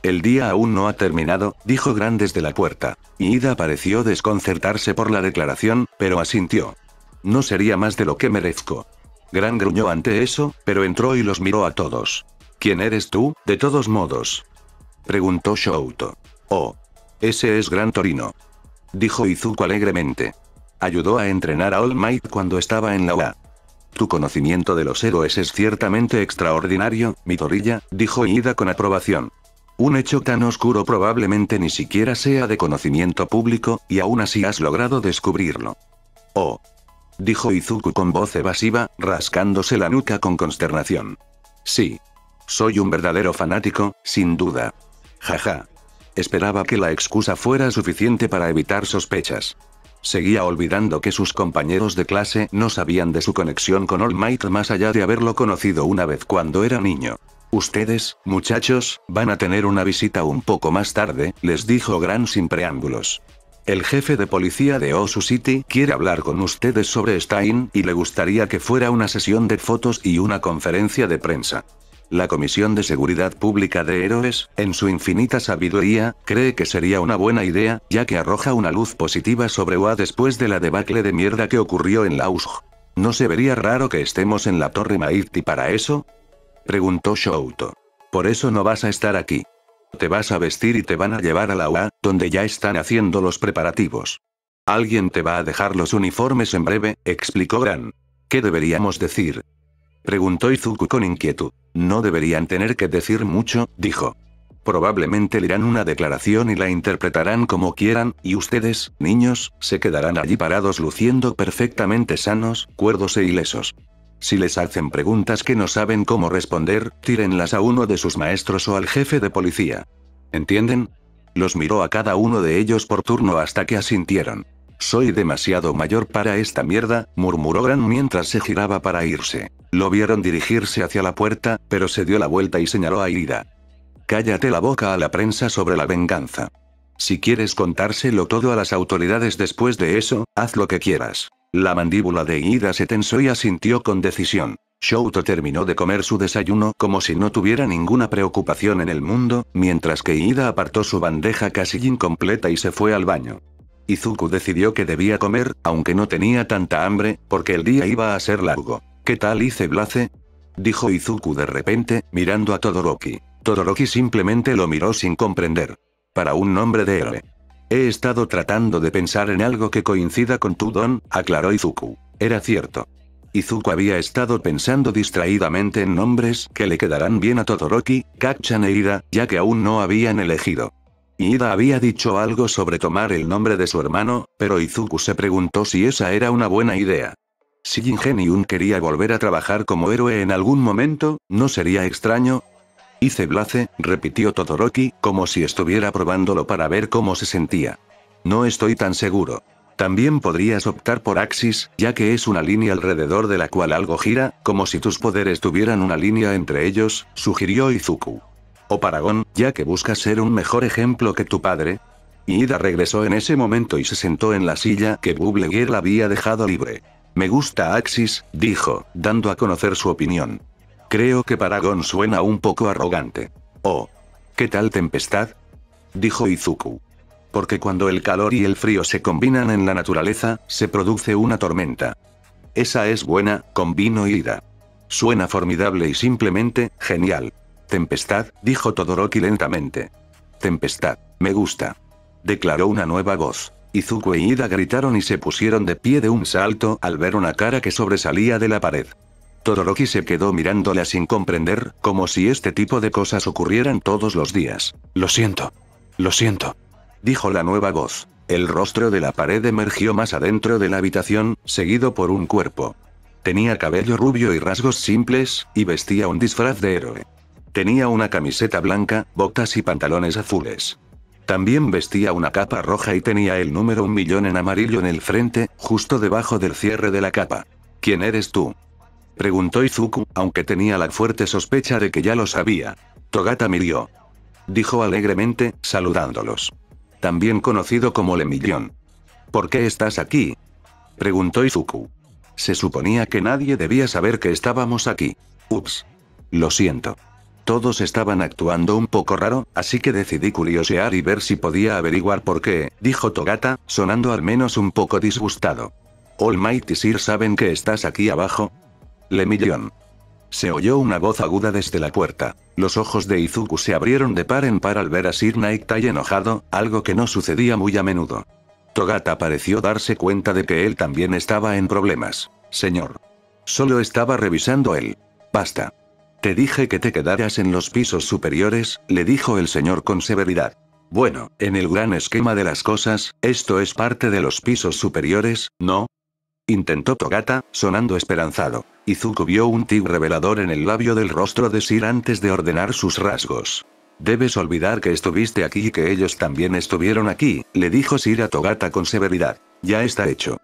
El día aún no ha terminado, dijo Gran desde la puerta. Iida pareció desconcertarse por la declaración, pero asintió. No sería más de lo que merezco. Gran gruñó ante eso, pero entró y los miró a todos. ¿Quién eres tú, de todos modos? Preguntó Shouto. Oh. Ese es Gran Torino. Dijo Izuku alegremente. Ayudó a entrenar a All Might cuando estaba en la UA. Tu conocimiento de los héroes es ciertamente extraordinario, Midoriya, dijo Iida con aprobación. Un hecho tan oscuro probablemente ni siquiera sea de conocimiento público, y aún así has logrado descubrirlo. Oh. Dijo Izuku con voz evasiva, rascándose la nuca con consternación. Sí. Soy un verdadero fanático, sin duda. Jaja. Esperaba que la excusa fuera suficiente para evitar sospechas. Seguía olvidando que sus compañeros de clase no sabían de su conexión con All Might más allá de haberlo conocido una vez cuando era niño. Ustedes, muchachos, van a tener una visita un poco más tarde, les dijo Gran sin preámbulos. El jefe de policía de Osu City quiere hablar con ustedes sobre Stein y le gustaría que fuera una sesión de fotos y una conferencia de prensa. La Comisión de Seguridad Pública de Héroes, en su infinita sabiduría, cree que sería una buena idea, ya que arroja una luz positiva sobre UA después de la debacle de mierda que ocurrió en la USG. ¿No se vería raro que estemos en la Torre Mighty para eso? Preguntó Shouto. Por eso no vas a estar aquí. Te vas a vestir y te van a llevar a la UA, donde ya están haciendo los preparativos. Alguien te va a dejar los uniformes en breve, explicó Gran. ¿Qué deberíamos decir? Preguntó Izuku con inquietud. No deberían tener que decir mucho, dijo. Probablemente leerán una declaración y la interpretarán como quieran, y ustedes, niños, se quedarán allí parados luciendo perfectamente sanos, cuerdos e ilesos. Si les hacen preguntas que no saben cómo responder, tírenlas a uno de sus maestros o al jefe de policía. ¿Entienden? Los miró a cada uno de ellos por turno hasta que asintieron. Soy demasiado mayor para esta mierda, murmuró Gran mientras se giraba para irse. Lo vieron dirigirse hacia la puerta, pero se dio la vuelta y señaló a Iida. Cállate la boca a la prensa sobre la venganza. Si quieres contárselo todo a las autoridades después de eso, haz lo que quieras. La mandíbula de Iida se tensó y asintió con decisión. Shouto terminó de comer su desayuno como si no tuviera ninguna preocupación en el mundo, mientras que Iida apartó su bandeja casi incompleta y se fue al baño. Izuku decidió que debía comer, aunque no tenía tanta hambre, porque el día iba a ser largo. ¿Qué tal hice Blaze? Dijo Izuku de repente, mirando a Todoroki. Todoroki simplemente lo miró sin comprender. Para un nombre de héroe. He estado tratando de pensar en algo que coincida con tu don, aclaró Izuku. Era cierto. Izuku había estado pensando distraídamente en nombres que le quedarán bien a Todoroki, Kacchan e Iida, ya que aún no habían elegido. Iida había dicho algo sobre tomar el nombre de su hermano, pero Izuku se preguntó si esa era una buena idea. Si Jingen quería volver a trabajar como héroe en algún momento, ¿no sería extraño? Hice Blaze, repitió Todoroki, como si estuviera probándolo para ver cómo se sentía. No estoy tan seguro. También podrías optar por Axis, ya que es una línea alrededor de la cual algo gira, como si tus poderes tuvieran una línea entre ellos, sugirió Izuku. O Paragon, ya que buscas ser un mejor ejemplo que tu padre. Iida regresó en ese momento y se sentó en la silla que Bubble Girl había dejado libre. Me gusta Axis, dijo, dando a conocer su opinión. Creo que Paragon suena un poco arrogante. Oh. ¿Qué tal Tempestad? Dijo Izuku. Porque cuando el calor y el frío se combinan en la naturaleza, se produce una tormenta. Esa es buena, convino Iida. Suena formidable y simplemente, genial. Tempestad, dijo Todoroki lentamente. Tempestad, me gusta. Declaró una nueva voz. Izuku e Iida gritaron y se pusieron de pie de un salto al ver una cara que sobresalía de la pared. Todoroki se quedó mirándola sin comprender, como si este tipo de cosas ocurrieran todos los días. Lo siento, dijo la nueva voz. El rostro de la pared emergió más adentro de la habitación, seguido por un cuerpo. Tenía cabello rubio y rasgos simples, y vestía un disfraz de héroe. Tenía una camiseta blanca, botas y pantalones azules. También vestía una capa roja y tenía el número 1.000.000 en amarillo en el frente, justo debajo del cierre de la capa. ¿Quién eres tú?, preguntó Izuku, aunque tenía la fuerte sospecha de que ya lo sabía. Togata Miró, dijo alegremente, saludándolos. También conocido como Lemillón. ¿Por qué estás aquí?, preguntó Izuku. Se suponía que nadie debía saber que estábamos aquí. Ups. Lo siento. Todos estaban actuando un poco raro, así que decidí curiosear y ver si podía averiguar por qué, dijo Togata, sonando al menos un poco disgustado. All Might y Sir saben que estás aquí abajo. Lemillón. Se oyó una voz aguda desde la puerta. Los ojos de Izuku se abrieron de par en par al ver a Sir Nightai enojado, algo que no sucedía muy a menudo. Togata pareció darse cuenta de que él también estaba en problemas. Señor. Solo estaba revisando él. Basta. Te dije que te quedaras en los pisos superiores, le dijo el señor con severidad. Bueno, en el gran esquema de las cosas, esto es parte de los pisos superiores, ¿no?, intentó Togata, sonando esperanzado. Izuku vio un tic revelador en el labio del rostro de Sir antes de ordenar sus rasgos. Debes olvidar que estuviste aquí y que ellos también estuvieron aquí, le dijo Sir a Togata con severidad. Ya está hecho.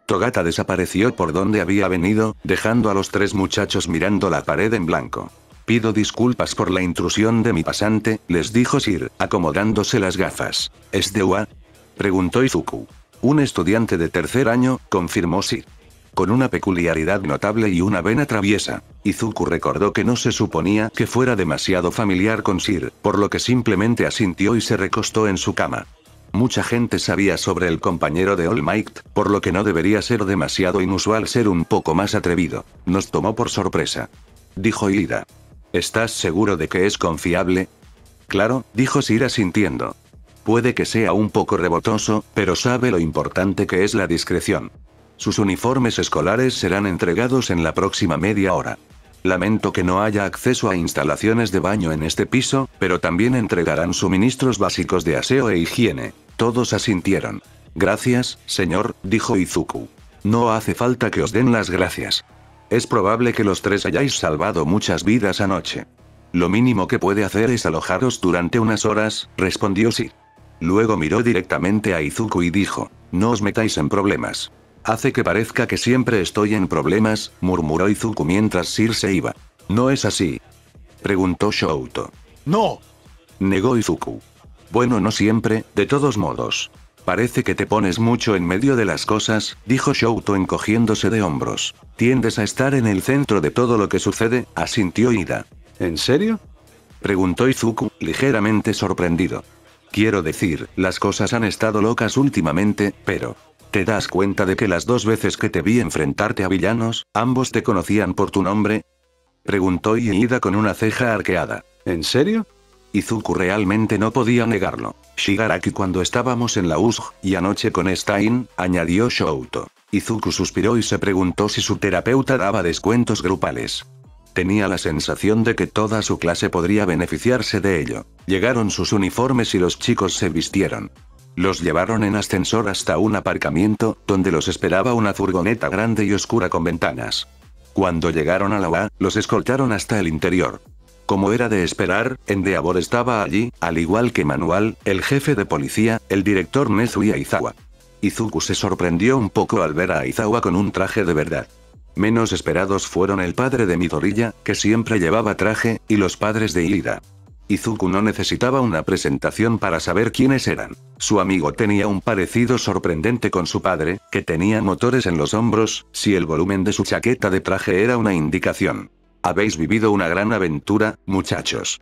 Togata desapareció por donde había venido, dejando a los tres muchachos mirando la pared en blanco. Pido disculpas por la intrusión de mi pasante, les dijo Sir, acomodándose las gafas. ¿Es de UA?, preguntó Izuku. Un estudiante de tercer año, confirmó Sir. Con una peculiaridad notable y una vena traviesa. Izuku recordó que no se suponía que fuera demasiado familiar con Sir, por lo que simplemente asintió y se recostó en su cama. Mucha gente sabía sobre el compañero de All Might, por lo que no debería ser demasiado inusual ser un poco más atrevido. Nos tomó por sorpresa, dijo Ida. ¿Estás seguro de que es confiable? Claro, dijo Sir asintiendo. Puede que sea un poco rebotoso, pero sabe lo importante que es la discreción. Sus uniformes escolares serán entregados en la próxima media hora. Lamento que no haya acceso a instalaciones de baño en este piso, pero también entregarán suministros básicos de aseo e higiene. Todos asintieron. Gracias, señor, dijo Izuku. No hace falta que os den las gracias. Es probable que los tres hayáis salvado muchas vidas anoche. Lo mínimo que puede hacer es alojaros durante unas horas, respondió Sir. Luego miró directamente a Izuku y dijo, no os metáis en problemas. Hace que parezca que siempre estoy en problemas, murmuró Izuku mientras Sir se iba. ¿No es así?, preguntó Shouto. ¡No!, negó Izuku. Bueno, no siempre, de todos modos. Parece que te pones mucho en medio de las cosas, dijo Shouto encogiéndose de hombros. Tiendes a estar en el centro de todo lo que sucede, asintió Ida. ¿En serio?, preguntó Izuku, ligeramente sorprendido. Quiero decir, las cosas han estado locas últimamente, pero... ¿te das cuenta de que las dos veces que te vi enfrentarte a villanos, ambos te conocían por tu nombre?, preguntó Ida con una ceja arqueada. ¿En serio? Izuku realmente no podía negarlo. Shigaraki cuando estábamos en la USG, y anoche con Stein, añadió Shouto. Izuku suspiró y se preguntó si su terapeuta daba descuentos grupales. Tenía la sensación de que toda su clase podría beneficiarse de ello. Llegaron sus uniformes y los chicos se vistieron. Los llevaron en ascensor hasta un aparcamiento, donde los esperaba una furgoneta grande y oscura con ventanas. Cuando llegaron a la UA, los escoltaron hasta el interior. Como era de esperar, Endeavor estaba allí, al igual que Manual, el jefe de policía, el director Nezu y Aizawa. Izuku se sorprendió un poco al ver a Aizawa con un traje de verdad. Menos esperados fueron el padre de Midoriya, que siempre llevaba traje, y los padres de Ida. Izuku no necesitaba una presentación para saber quiénes eran. Su amigo tenía un parecido sorprendente con su padre, que tenía motores en los hombros, si el volumen de su chaqueta de traje era una indicación. Habéis vivido una gran aventura, muchachos,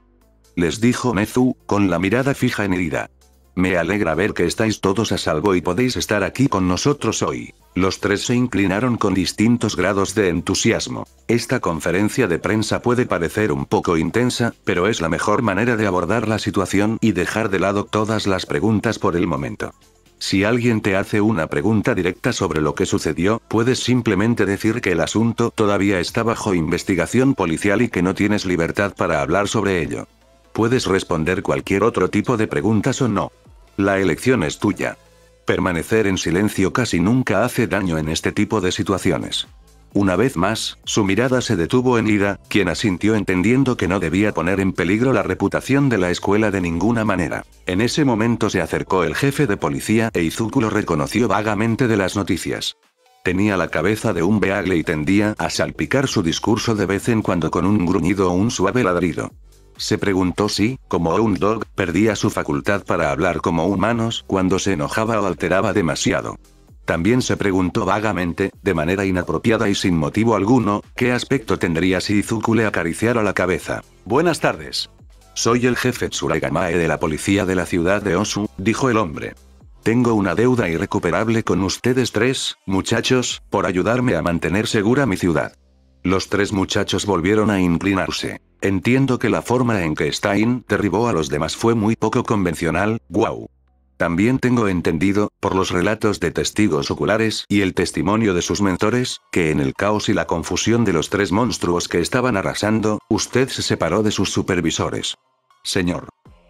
les dijo Nezu, con la mirada fija en Ida. Me alegra ver que estáis todos a salvo y podéis estar aquí con nosotros hoy. Los tres se inclinaron con distintos grados de entusiasmo. Esta conferencia de prensa puede parecer un poco intensa, pero es la mejor manera de abordar la situación y dejar de lado todas las preguntas por el momento. Si alguien te hace una pregunta directa sobre lo que sucedió, puedes simplemente decir que el asunto todavía está bajo investigación policial y que no tienes libertad para hablar sobre ello. Puedes responder cualquier otro tipo de preguntas o no. La elección es tuya. Permanecer en silencio casi nunca hace daño en este tipo de situaciones. Una vez más, su mirada se detuvo en Ida, quien asintió entendiendo que no debía poner en peligro la reputación de la escuela de ninguna manera. En ese momento se acercó el jefe de policía e Izuku lo reconoció vagamente de las noticias. Tenía la cabeza de un beagle y tendía a salpicar su discurso de vez en cuando con un gruñido o un suave ladrido. Se preguntó si, como Hound perdía su facultad para hablar como humanos cuando se enojaba o alteraba demasiado. También se preguntó vagamente, de manera inapropiada y sin motivo alguno, qué aspecto tendría si Izuku le acariciara la cabeza. Buenas tardes. Soy el jefe Tsuragamae de la policía de la ciudad de Osu, dijo el hombre. Tengo una deuda irrecuperable con ustedes tres, muchachos, por ayudarme a mantener segura mi ciudad. Los tres muchachos volvieron a inclinarse. Entiendo que la forma en que Stein derribó a los demás fue muy poco convencional, guau. También tengo entendido, por los relatos de testigos oculares y el testimonio de sus mentores, que en el caos y la confusión de los tres monstruos que estaban arrasando, usted se separó de sus supervisores. Señor.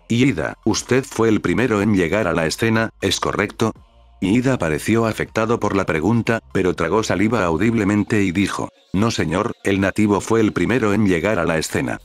Ida, usted fue el primero en llegar a la escena, ¿es correcto? Ida pareció afectado por la pregunta, pero tragó saliva audiblemente y dijo, no señor, el nativo fue el primero en llegar a la escena.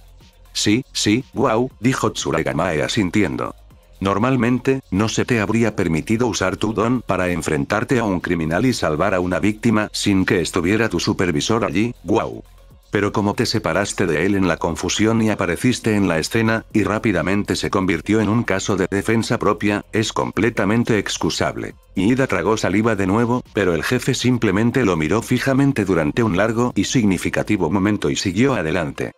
Sí, guau, dijo Tsuragamae asintiendo. Normalmente, no se te habría permitido usar tu don para enfrentarte a un criminal y salvar a una víctima sin que estuviera tu supervisor allí, guau. Pero como te separaste de él en la confusión y apareciste en la escena, y rápidamente se convirtió en un caso de defensa propia, es completamente excusable. Ida tragó saliva de nuevo, pero el jefe simplemente lo miró fijamente durante un largo y significativo momento y siguió adelante.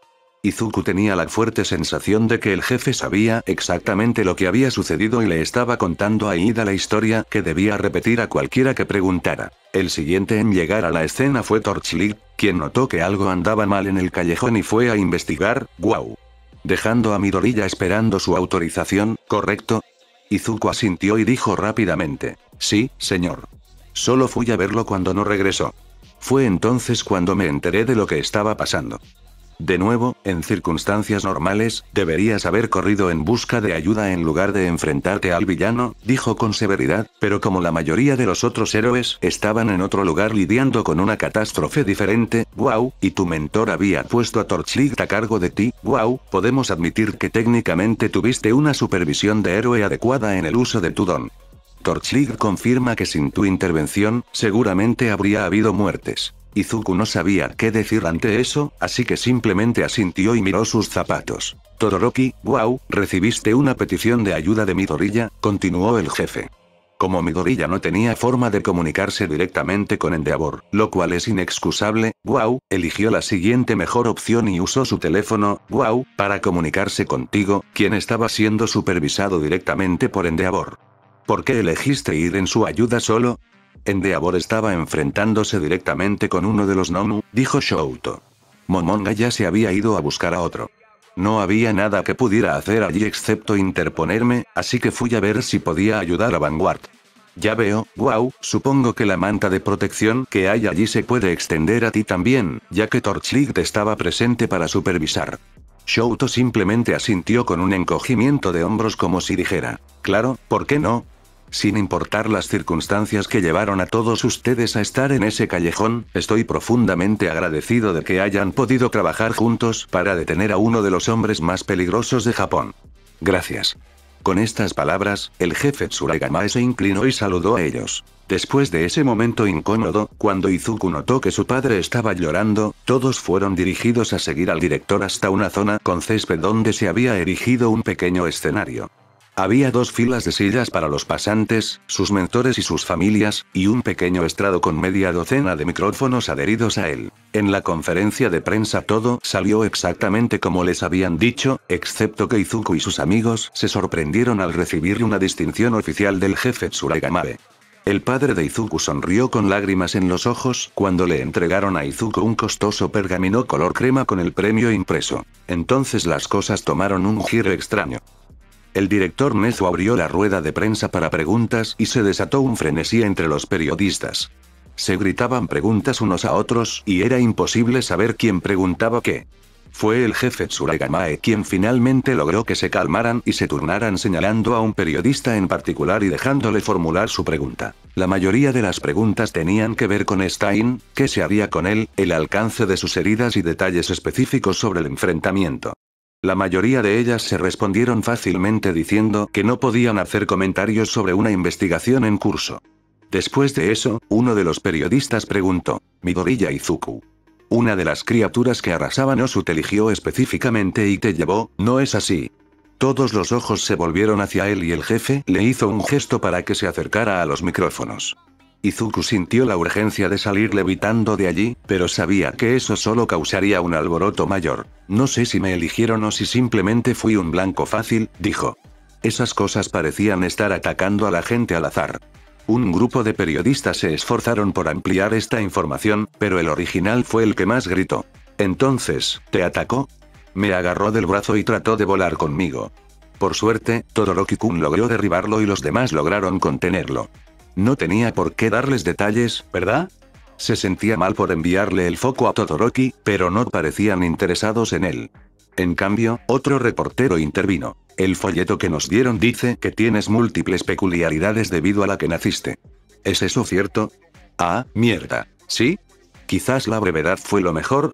Izuku tenía la fuerte sensación de que el jefe sabía exactamente lo que había sucedido y le estaba contando a Ida la historia que debía repetir a cualquiera que preguntara. El siguiente en llegar a la escena fue Torchlight, quien notó que algo andaba mal en el callejón y fue a investigar, guau. Dejando a Midoriya esperando su autorización, ¿correcto? Izuku asintió y dijo rápidamente, sí, señor. Solo fui a verlo cuando no regresó. Fue entonces cuando me enteré de lo que estaba pasando. De nuevo, en circunstancias normales, deberías haber corrido en busca de ayuda en lugar de enfrentarte al villano, dijo con severidad, pero como la mayoría de los otros héroes estaban en otro lugar lidiando con una catástrofe diferente, guau, y tu mentor había puesto a Torchlight a cargo de ti, guau, podemos admitir que técnicamente tuviste una supervisión de héroe adecuada en el uso de tu don. Torchlight confirma que sin tu intervención, seguramente habría habido muertes. Izuku no sabía qué decir ante eso, así que simplemente asintió y miró sus zapatos. Todoroki, guau, recibiste una petición de ayuda de Midoriya, continuó el jefe. Como Midoriya no tenía forma de comunicarse directamente con Endeavor, lo cual es inexcusable, guau, eligió la siguiente mejor opción y usó su teléfono, guau, para comunicarse contigo, quien estaba siendo supervisado directamente por Endeavor. ¿Por qué elegiste ir en su ayuda solo? Endeavor estaba enfrentándose directamente con uno de los Nomu, dijo Shouto. Momonga ya se había ido a buscar a otro. No había nada que pudiera hacer allí excepto interponerme, así que fui a ver si podía ayudar a Vanguard. Ya veo, guau, supongo que la manta de protección que hay allí se puede extender a ti también, ya que Torchlight estaba presente para supervisar. Shouto simplemente asintió con un encogimiento de hombros como si dijera, claro, ¿por qué no? Sin importar las circunstancias que llevaron a todos ustedes a estar en ese callejón, estoy profundamente agradecido de que hayan podido trabajar juntos para detener a uno de los hombres más peligrosos de Japón. Gracias. Con estas palabras, el jefe Tsuragamae se inclinó y saludó a ellos. Después de ese momento incómodo, cuando Izuku notó que su padre estaba llorando, todos fueron dirigidos a seguir al director hasta una zona con césped donde se había erigido un pequeño escenario. Había 2 filas de sillas para los pasantes, sus mentores y sus familias, y un pequeño estrado con media docena de micrófonos adheridos a él. En la conferencia de prensa todo salió exactamente como les habían dicho, excepto que Izuku y sus amigos se sorprendieron al recibir una distinción oficial del jefe Tsuragamae. El padre de Izuku sonrió con lágrimas en los ojos cuando le entregaron a Izuku un costoso pergamino color crema con el premio impreso. Entonces las cosas tomaron un giro extraño. El director Nezu abrió la rueda de prensa para preguntas y se desató un frenesí entre los periodistas. Se gritaban preguntas unos a otros y era imposible saber quién preguntaba qué. Fue el jefe Tsuragamae quien finalmente logró que se calmaran y se turnaran señalando a un periodista en particular y dejándole formular su pregunta. La mayoría de las preguntas tenían que ver con Stein, qué se haría con él, el alcance de sus heridas y detalles específicos sobre el enfrentamiento. La mayoría de ellas se respondieron fácilmente diciendo que no podían hacer comentarios sobre una investigación en curso. Después de eso, uno de los periodistas preguntó, ¿Midoriya Izuku? Una de las criaturas que arrasaban Osu te eligió específicamente y te llevó, ¿no es así? Todos los ojos se volvieron hacia él y el jefe le hizo un gesto para que se acercara a los micrófonos. Izuku sintió la urgencia de salir levitando de allí, pero sabía que eso solo causaría un alboroto mayor. No sé si me eligieron o si simplemente fui un blanco fácil, dijo. Esas cosas parecían estar atacando a la gente al azar. Un grupo de periodistas se esforzaron por ampliar esta información, pero el original fue el que más gritó. Entonces, ¿te atacó? Me agarró del brazo y trató de volar conmigo. Por suerte, Todoroki-kun logró derribarlo y los demás lograron contenerlo. No tenía por qué darles detalles, ¿verdad? Se sentía mal por enviarle el foco a Todoroki, pero no parecían interesados en él. En cambio, otro reportero intervino. El folleto que nos dieron dice que tienes múltiples peculiaridades debido a la que naciste. ¿Es eso cierto? Ah, mierda. ¿Sí? Quizás la brevedad fue lo mejor.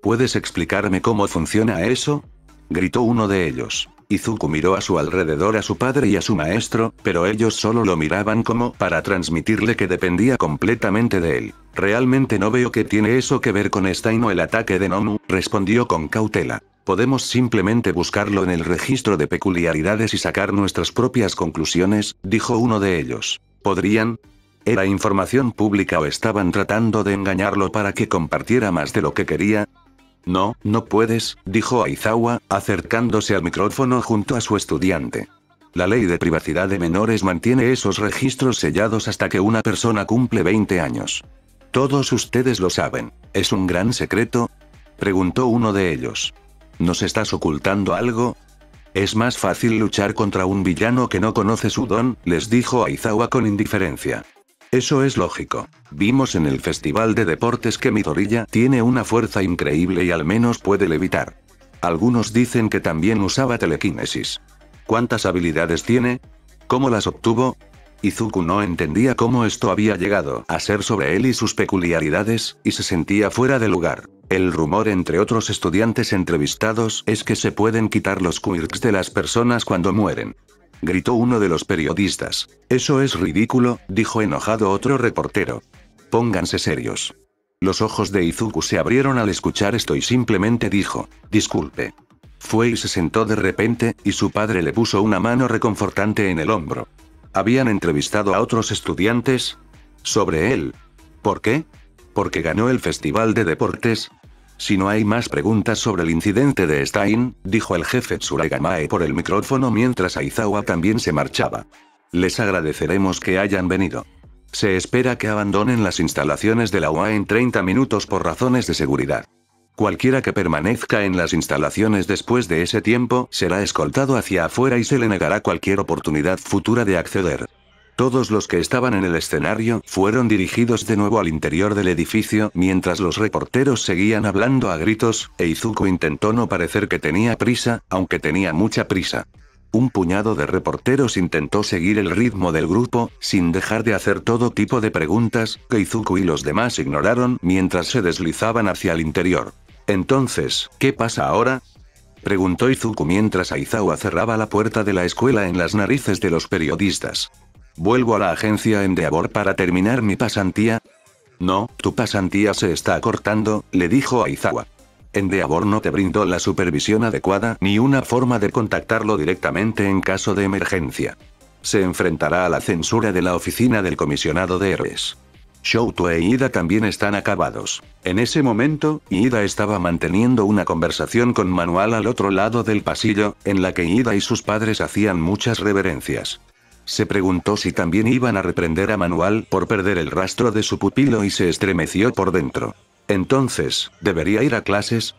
¿Puedes explicarme cómo funciona eso? Gritó uno de ellos. Izuku miró a su alrededor a su padre y a su maestro, pero ellos solo lo miraban como para transmitirle que dependía completamente de él. Realmente no veo qué tiene eso que ver con Stein o el ataque de Nomu, respondió con cautela. Podemos simplemente buscarlo en el registro de peculiaridades y sacar nuestras propias conclusiones, dijo uno de ellos. ¿Podrían? ¿Era información pública o estaban tratando de engañarlo para que compartiera más de lo que quería? No, no puedes, dijo Aizawa, acercándose al micrófono junto a su estudiante. La ley de privacidad de menores mantiene esos registros sellados hasta que una persona cumple 20 años. Todos ustedes lo saben. ¿Es un gran secreto? Preguntó uno de ellos. ¿Nos estás ocultando algo? Es más fácil luchar contra un villano que no conoce su don, les dijo Aizawa con indiferencia. Eso es lógico. Vimos en el festival de deportes que Midoriya tiene una fuerza increíble y al menos puede levitar. Algunos dicen que también usaba telequinesis. ¿Cuántas habilidades tiene? ¿Cómo las obtuvo? Izuku no entendía cómo esto había llegado a ser sobre él y sus peculiaridades, y se sentía fuera de lugar. El rumor entre otros estudiantes entrevistados es que se pueden quitar los quirks de las personas cuando mueren. Gritó uno de los periodistas. Eso es ridículo, dijo enojado otro reportero. Pónganse serios. Los ojos de Izuku se abrieron al escuchar esto y simplemente dijo, disculpe. Fue y se sentó de repente, y su padre le puso una mano reconfortante en el hombro. ¿Habían entrevistado a otros estudiantes? ¿Sobre él? ¿Por qué? ¿Porque ganó el festival de deportes? Si no hay más preguntas sobre el incidente de Stein, dijo el jefe Tsuragamae por el micrófono mientras Aizawa también se marchaba. Les agradeceremos que hayan venido. Se espera que abandonen las instalaciones de la UA en 30 minutos por razones de seguridad. Cualquiera que permanezca en las instalaciones después de ese tiempo será escoltado hacia afuera y se le negará cualquier oportunidad futura de acceder. Todos los que estaban en el escenario fueron dirigidos de nuevo al interior del edificio mientras los reporteros seguían hablando a gritos, e Izuku intentó no parecer que tenía prisa, aunque tenía mucha prisa. Un puñado de reporteros intentó seguir el ritmo del grupo, sin dejar de hacer todo tipo de preguntas, que Izuku y los demás ignoraron mientras se deslizaban hacia el interior. Entonces, ¿qué pasa ahora? Preguntó Izuku mientras Aizawa cerraba la puerta de la escuela en las narices de los periodistas. ¿Vuelvo a la agencia Endeavor para terminar mi pasantía? No, tu pasantía se está acortando, le dijo Aizawa. Endeavor no te brindó la supervisión adecuada ni una forma de contactarlo directamente en caso de emergencia. Se enfrentará a la censura de la oficina del comisionado de héroes. Shouto e Ida también están acabados. En ese momento, Ida estaba manteniendo una conversación con Manual al otro lado del pasillo, en la que Ida y sus padres hacían muchas reverencias. Se preguntó si también iban a reprender a Manual por perder el rastro de su pupilo y se estremeció por dentro. Entonces, ¿debería ir a clases?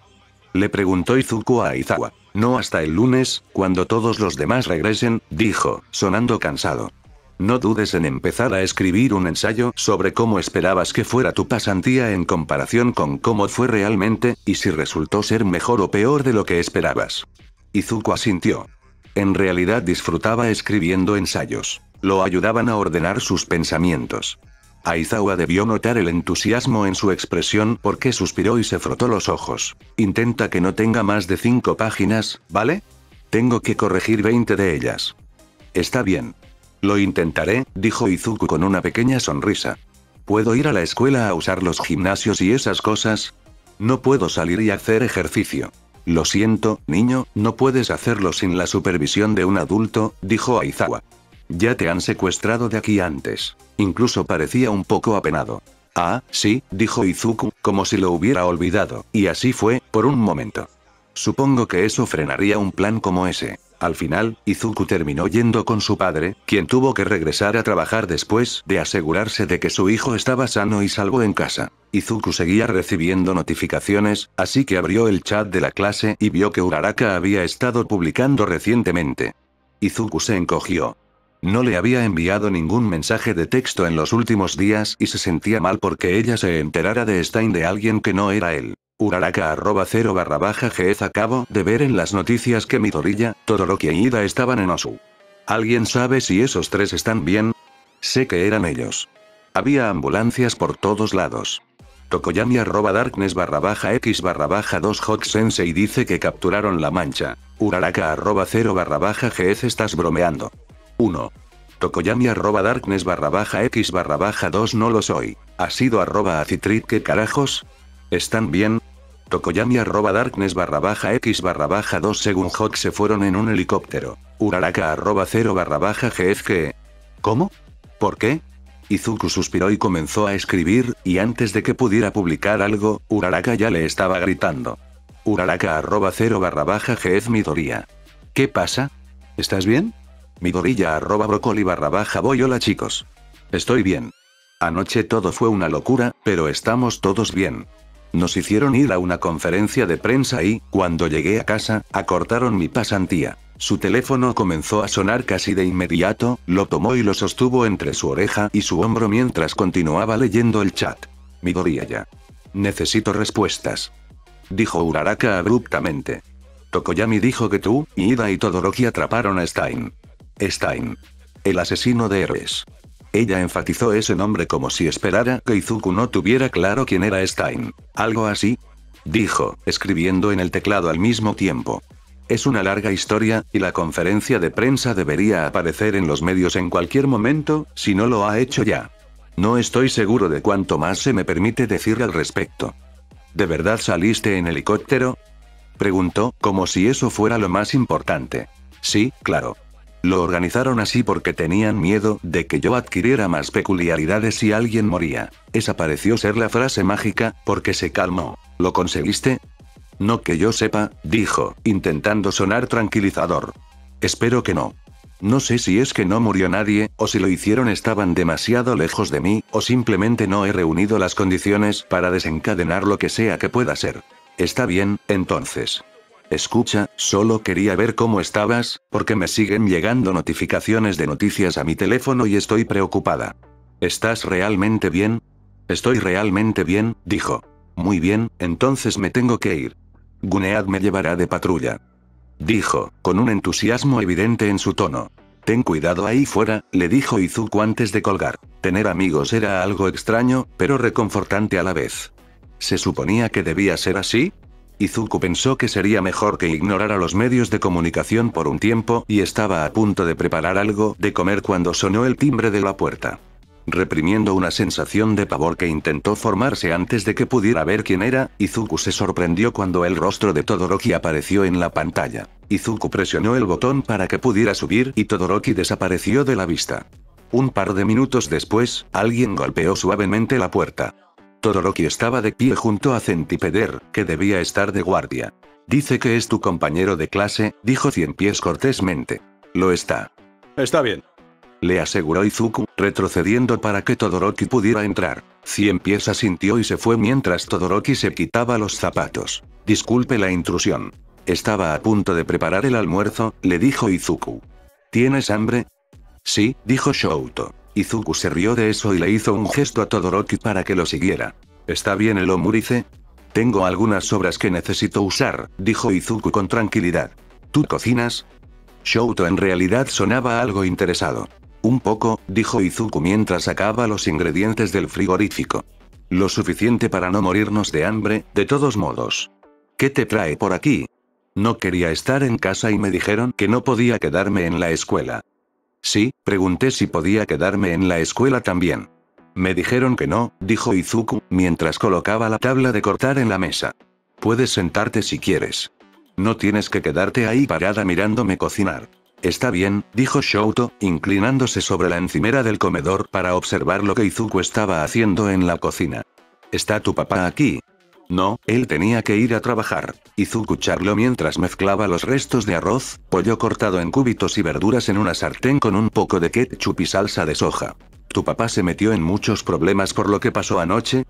Le preguntó Izuku a Aizawa. No hasta el lunes, cuando todos los demás regresen, dijo, sonando cansado. No dudes en empezar a escribir un ensayo sobre cómo esperabas que fuera tu pasantía en comparación con cómo fue realmente, y si resultó ser mejor o peor de lo que esperabas. Izuku asintió. En realidad disfrutaba escribiendo ensayos. Lo ayudaban a ordenar sus pensamientos. Aizawa debió notar el entusiasmo en su expresión porque suspiró y se frotó los ojos. Intenta que no tenga más de 5 páginas, ¿vale? Tengo que corregir 20 de ellas. Está bien. Lo intentaré, dijo Izuku con una pequeña sonrisa. ¿Puedo ir a la escuela a usar los gimnasios y esas cosas? No puedo salir y hacer ejercicio. Lo siento, niño, no puedes hacerlo sin la supervisión de un adulto, dijo Aizawa. Ya te han secuestrado de aquí antes. Incluso parecía un poco apenado. Ah, sí, dijo Izuku, como si lo hubiera olvidado, y así fue, por un momento. Supongo que eso frenaría un plan como ese. Al final, Izuku terminó yendo con su padre, quien tuvo que regresar a trabajar después de asegurarse de que su hijo estaba sano y salvo en casa. Izuku seguía recibiendo notificaciones, así que abrió el chat de la clase y vio que Uraraka había estado publicando recientemente. Izuku se encogió. No le había enviado ningún mensaje de texto en los últimos días y se sentía mal porque ella se enterara de Stein de alguien que no era él. Uraraka @0/GF acabo de ver en las noticias que Midoriya, Todoroki e Ida estaban en Osu. ¿Alguien sabe si esos 3 están bien? Sé que eran ellos. Había ambulancias por todos lados. Tokoyami @darkness_x_2 Hot Sensei dice que capturaron la mancha. Uraraka @0/GF estás bromeando. 1. Tokoyami @darkness_x_2 no lo soy. Ha sido @acitrit ¿qué carajos? ¿Están bien? Tokoyami @darkness_x_2 según Hawk se fueron en un helicóptero. Uraraka @0/GF ¿qué? ¿Cómo? ¿Por qué? Izuku suspiró y comenzó a escribir, y antes de que pudiera publicar algo, Uraraka ya le estaba gritando. Uraraka @0/GF Midoriya. ¿Qué pasa? ¿Estás bien? Midoriya @brocoli_voy hola chicos. Estoy bien. Anoche todo fue una locura, pero estamos todos bien. Nos hicieron ir a una conferencia de prensa y, cuando llegué a casa, acortaron mi pasantía. Su teléfono comenzó a sonar casi de inmediato, lo tomó y lo sostuvo entre su oreja y su hombro mientras continuaba leyendo el chat. Midoriya. Necesito respuestas. Dijo Uraraka abruptamente. Tokoyami dijo que tú, Ida y Todoroki atraparon a Stein. Stein. El asesino de héroes. Ella enfatizó ese nombre como si esperara que Izuku no tuviera claro quién era Stein. ¿Algo así? Dijo, escribiendo en el teclado al mismo tiempo. Es una larga historia, y la conferencia de prensa debería aparecer en los medios en cualquier momento, si no lo ha hecho ya. No estoy seguro de cuánto más se me permite decir al respecto. ¿De verdad saliste en helicóptero? Preguntó, como si eso fuera lo más importante. Sí, claro. Lo organizaron así porque tenían miedo de que yo adquiriera más peculiaridades si alguien moría. Esa pareció ser la frase mágica, porque se calmó. ¿Lo conseguiste? No que yo sepa, dijo, intentando sonar tranquilizador. Espero que no. No sé si es que no murió nadie, o si lo hicieron estaban demasiado lejos de mí, o simplemente no he reunido las condiciones para desencadenar lo que sea que pueda ser. Está bien, entonces. Escucha, solo quería ver cómo estabas, porque me siguen llegando notificaciones de noticias a mi teléfono y estoy preocupada. ¿Estás realmente bien? Estoy realmente bien, dijo. Muy bien, entonces me tengo que ir. Gunead me llevará de patrulla. Dijo, con un entusiasmo evidente en su tono. Ten cuidado ahí fuera, le dijo Izuku antes de colgar. Tener amigos era algo extraño, pero reconfortante a la vez. ¿Se suponía que debía ser así? Izuku pensó que sería mejor que ignorara los medios de comunicación por un tiempo y estaba a punto de preparar algo de comer cuando sonó el timbre de la puerta. Reprimiendo una sensación de pavor que intentó formarse antes de que pudiera ver quién era, Izuku se sorprendió cuando el rostro de Todoroki apareció en la pantalla. Izuku presionó el botón para que pudiera subir y Todoroki desapareció de la vista. Un par de minutos después, alguien golpeó suavemente la puerta. Todoroki estaba de pie junto a Centipeder, que debía estar de guardia. Dice que es tu compañero de clase, dijo Cienpiés cortésmente. Lo está. Está bien. Le aseguró Izuku, retrocediendo para que Todoroki pudiera entrar. Cienpiés asintió y se fue mientras Todoroki se quitaba los zapatos. Disculpe la intrusión. Estaba a punto de preparar el almuerzo, le dijo Izuku. ¿Tienes hambre? Sí, dijo Shouto. Izuku se rió de eso y le hizo un gesto a Todoroki para que lo siguiera. ¿Está bien el omurice? Tengo algunas sobras que necesito usar, dijo Izuku con tranquilidad. ¿Tú cocinas? Shouto en realidad sonaba algo interesado. Un poco, dijo Izuku mientras sacaba los ingredientes del frigorífico. Lo suficiente para no morirnos de hambre, de todos modos. ¿Qué te trae por aquí? No quería estar en casa y me dijeron que no podía quedarme en la escuela. Sí, pregunté si podía quedarme en la escuela también. Me dijeron que no, dijo Izuku, mientras colocaba la tabla de cortar en la mesa. Puedes sentarte si quieres. No tienes que quedarte ahí parada mirándome cocinar. Está bien, dijo Shouto, inclinándose sobre la encimera del comedor para observar lo que Izuku estaba haciendo en la cocina. ¿Está tu papá aquí? No, él tenía que ir a trabajar. Izuku charló mientras mezclaba los restos de arroz, pollo cortado en cubitos y verduras en una sartén con un poco de ketchup y salsa de soja. ¿Tu papá se metió en muchos problemas por lo que pasó anoche?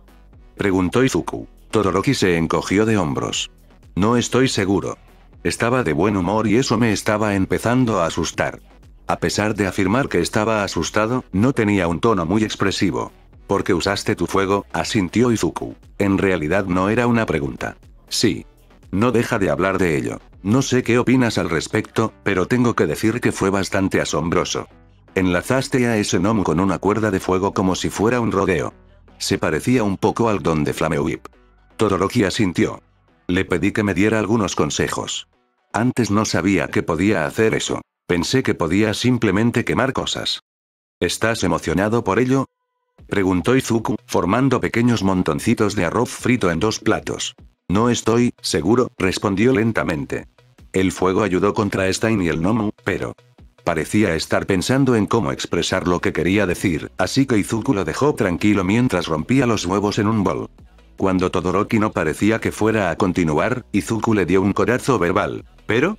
Preguntó Izuku. Todoroki se encogió de hombros. No estoy seguro. Estaba de buen humor y eso me estaba empezando a asustar. A pesar de afirmar que estaba asustado, no tenía un tono muy expresivo. ¿Por qué usaste tu fuego?, asintió Izuku. En realidad no era una pregunta. Sí. No deja de hablar de ello. No sé qué opinas al respecto, pero tengo que decir que fue bastante asombroso. Enlazaste a ese gnomo con una cuerda de fuego como si fuera un rodeo. Se parecía un poco al don de Flamewhip. Todoroki asintió. Le pedí que me diera algunos consejos. Antes no sabía que podía hacer eso. Pensé que podía simplemente quemar cosas. ¿Estás emocionado por ello?, preguntó Izuku, formando pequeños montoncitos de arroz frito en 2 platos. No estoy seguro, respondió lentamente. El fuego ayudó contra Stein y el gnomo, pero... parecía estar pensando en cómo expresar lo que quería decir, así que Izuku lo dejó tranquilo mientras rompía los huevos en un bol. Cuando Todoroki no parecía que fuera a continuar, Izuku le dio un codazo verbal. ¿Pero?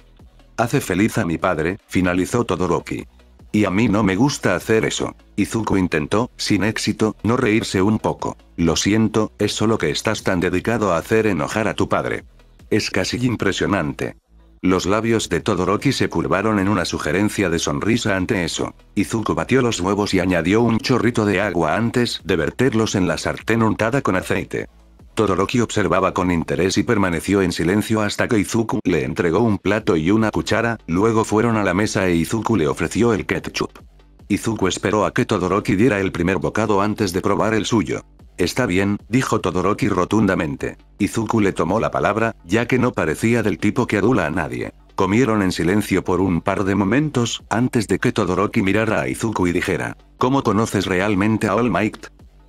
Hace feliz a mi padre, finalizó Todoroki. Y a mí no me gusta hacer eso. Izuku intentó, sin éxito, no reírse un poco. Lo siento, es solo que estás tan dedicado a hacer enojar a tu padre. Es casi impresionante. Los labios de Todoroki se curvaron en una sugerencia de sonrisa ante eso. Izuku batió los huevos y añadió un chorrito de agua antes de verterlos en la sartén untada con aceite. Todoroki observaba con interés y permaneció en silencio hasta que Izuku le entregó un plato y una cuchara, luego fueron a la mesa e Izuku le ofreció el ketchup. Izuku esperó a que Todoroki diera el primer bocado antes de probar el suyo. Está bien, dijo Todoroki rotundamente. Izuku le tomó la palabra, ya que no parecía del tipo que adula a nadie. Comieron en silencio por un par de momentos, antes de que Todoroki mirara a Izuku y dijera, ¿cómo conoces realmente a All Might?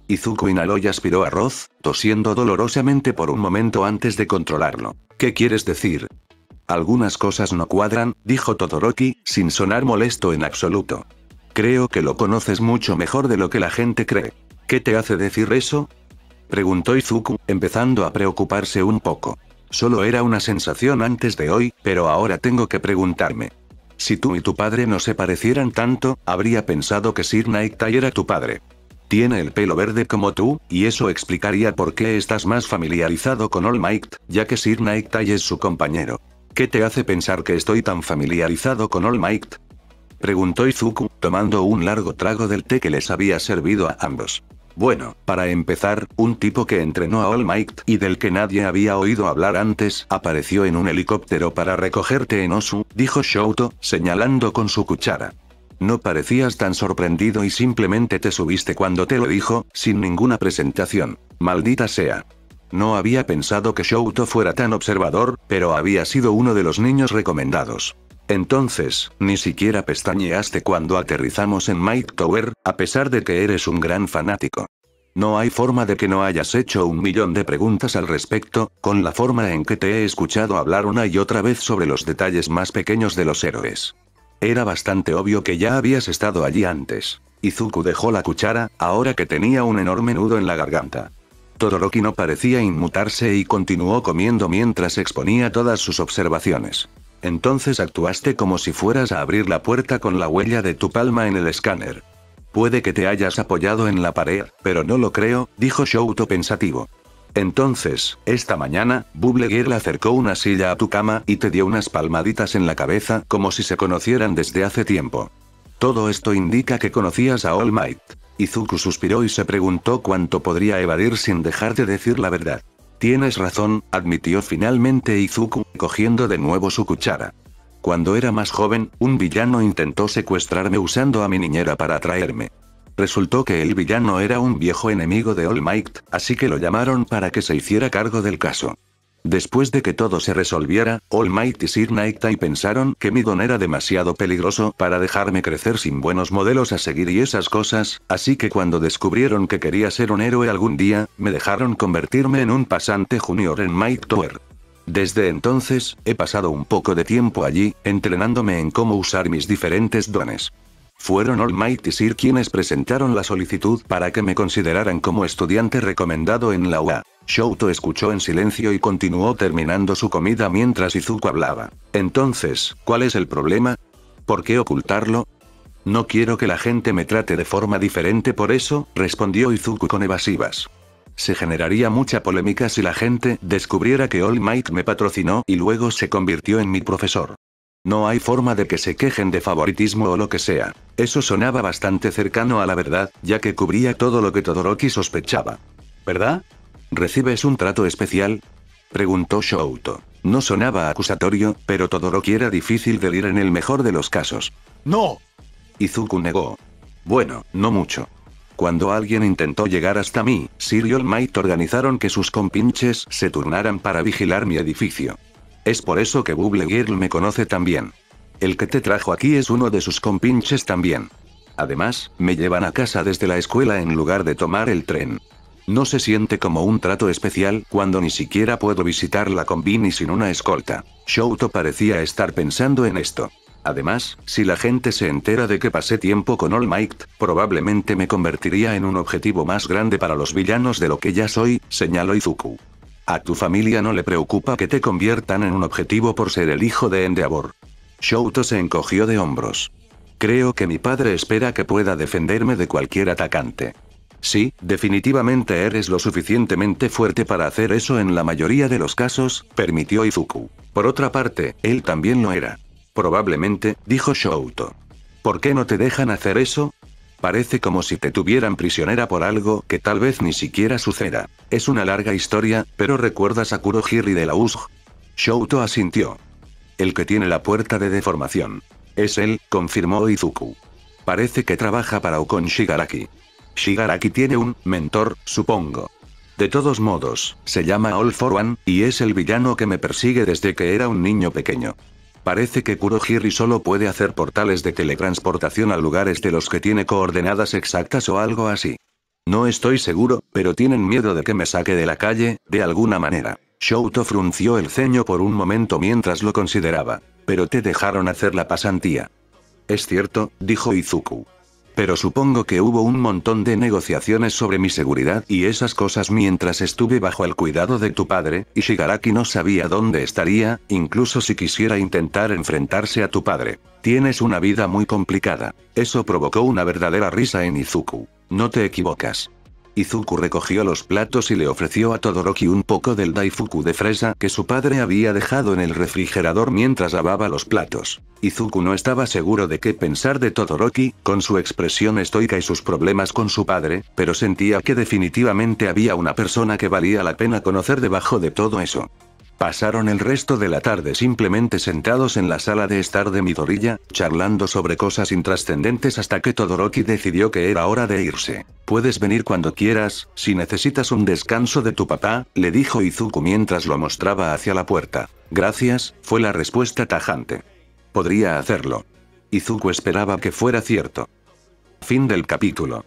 Izuku inhaló y aspiró arroz, tosiendo dolorosamente por un momento antes de controlarlo. ¿Qué quieres decir? Algunas cosas no cuadran, dijo Todoroki, sin sonar molesto en absoluto. Creo que lo conoces mucho mejor de lo que la gente cree. ¿Qué te hace decir eso?, preguntó Izuku, empezando a preocuparse un poco. Solo era una sensación antes de hoy, pero ahora tengo que preguntarme. Si tú y tu padre no se parecieran tanto, habría pensado que Sir Nightai era tu padre. Tiene el pelo verde como tú, y eso explicaría por qué estás más familiarizado con All Might, ya que Sir Nightai es su compañero. ¿Qué te hace pensar que estoy tan familiarizado con All Might?, preguntó Izuku, tomando un largo trago del té que les había servido a ambos. Bueno, para empezar, un tipo que entrenó a All Might y del que nadie había oído hablar antes, apareció en un helicóptero para recogerte en Osu, dijo Shouto, señalando con su cuchara. No parecías tan sorprendido y simplemente te subiste cuando te lo dijo, sin ninguna presentación. Maldita sea. No había pensado que Shouto fuera tan observador, pero había sido uno de los niños recomendados. Entonces, ni siquiera pestañeaste cuando aterrizamos en Might Tower, a pesar de que eres un gran fanático. No hay forma de que no hayas hecho 1.000.000 de preguntas al respecto, con la forma en que te he escuchado hablar una y otra vez sobre los detalles más pequeños de los héroes. Era bastante obvio que ya habías estado allí antes. Izuku dejó la cuchara, ahora que tenía un enorme nudo en la garganta. Todoroki no parecía inmutarse y continuó comiendo mientras exponía todas sus observaciones. Entonces actuaste como si fueras a abrir la puerta con la huella de tu palma en el escáner. Puede que te hayas apoyado en la pared, pero no lo creo, dijo Shouto pensativo. Entonces, esta mañana, Bubble Girl acercó una silla a tu cama y te dio unas palmaditas en la cabeza como si se conocieran desde hace tiempo. Todo esto indica que conocías a All Might. Izuku suspiró y se preguntó cuánto podría evadir sin dejar de decir la verdad. Tienes razón, admitió finalmente Izuku, cogiendo de nuevo su cuchara. Cuando era más joven, un villano intentó secuestrarme usando a mi niñera para atraerme. Resultó que el villano era un viejo enemigo de All Might, así que lo llamaron para que se hiciera cargo del caso. Después de que todo se resolviera, All Might y Sir Nighttime pensaron que mi don era demasiado peligroso para dejarme crecer sin buenos modelos a seguir y esas cosas, así que cuando descubrieron que quería ser un héroe algún día, me dejaron convertirme en un pasante junior en Might Tower. Desde entonces, he pasado un poco de tiempo allí, entrenándome en cómo usar mis diferentes dones. Fueron All Might y Sir quienes presentaron la solicitud para que me consideraran como estudiante recomendado en la UA. Shouto escuchó en silencio y continuó terminando su comida mientras Izuku hablaba. Entonces, ¿cuál es el problema? ¿Por qué ocultarlo? No quiero que la gente me trate de forma diferente por eso, respondió Izuku con evasivas. Se generaría mucha polémica si la gente descubriera que All Might me patrocinó y luego se convirtió en mi profesor. No hay forma de que se quejen de favoritismo o lo que sea. Eso sonaba bastante cercano a la verdad, ya que cubría todo lo que Todoroki sospechaba. ¿Verdad? ¿Recibes un trato especial? Preguntó Shouto. No sonaba acusatorio, pero Todoroki era difícil de leer en el mejor de los casos. ¡No! Izuku negó. Bueno, no mucho. Cuando alguien intentó llegar hasta mí, Sir y All Might organizaron que sus compinches se turnaran para vigilar mi edificio. Es por eso que Bubble Girl me conoce tan bien. El que te trajo aquí es uno de sus compinches también. Además, me llevan a casa desde la escuela en lugar de tomar el tren. No se siente como un trato especial cuando ni siquiera puedo visitar la combini sin una escolta. Shouto parecía estar pensando en esto. Además, si la gente se entera de que pasé tiempo con All Might, probablemente me convertiría en un objetivo más grande para los villanos de lo que ya soy, señaló Izuku. A tu familia no le preocupa que te conviertan en un objetivo por ser el hijo de Endeavor. Shouto se encogió de hombros. Creo que mi padre espera que pueda defenderme de cualquier atacante. Sí, definitivamente eres lo suficientemente fuerte para hacer eso en la mayoría de los casos, permitió Izuku. Por otra parte, él también lo era. Probablemente, dijo Shouto. ¿Por qué no te dejan hacer eso? Parece como si te tuvieran prisionera por algo que tal vez ni siquiera suceda. Es una larga historia, pero ¿recuerdas a Kurohiri de la USG? Shouto asintió. El que tiene la puerta de deformación. Es él, confirmó Izuku. Parece que trabaja para Ukon Shigaraki. Shigaraki tiene un mentor, supongo. De todos modos, se llama All for One, y es el villano que me persigue desde que era un niño pequeño. Parece que Kurohiri solo puede hacer portales de teletransportación a lugares de los que tiene coordenadas exactas o algo así. No estoy seguro, pero tienen miedo de que me saque de la calle, de alguna manera. Shouto frunció el ceño por un momento mientras lo consideraba. Pero te dejaron hacer la pasantía. Es cierto, dijo Izuku. Pero supongo que hubo un montón de negociaciones sobre mi seguridad y esas cosas mientras estuve bajo el cuidado de tu padre, y Shigaraki no sabía dónde estaría, incluso si quisiera intentar enfrentarse a tu padre. Tienes una vida muy complicada. Eso provocó una verdadera risa en Izuku. No te equivocas. Izuku recogió los platos y le ofreció a Todoroki un poco del daifuku de fresa que su padre había dejado en el refrigerador mientras lavaba los platos. Izuku no estaba seguro de qué pensar de Todoroki, con su expresión estoica y sus problemas con su padre, pero sentía que definitivamente había una persona que valía la pena conocer debajo de todo eso. Pasaron el resto de la tarde simplemente sentados en la sala de estar de Midoriya, charlando sobre cosas intrascendentes hasta que Todoroki decidió que era hora de irse. Puedes venir cuando quieras, si necesitas un descanso de tu papá, le dijo Izuku mientras lo mostraba hacia la puerta. Gracias, fue la respuesta tajante. Podría hacerlo. Izuku esperaba que fuera cierto. Fin del capítulo.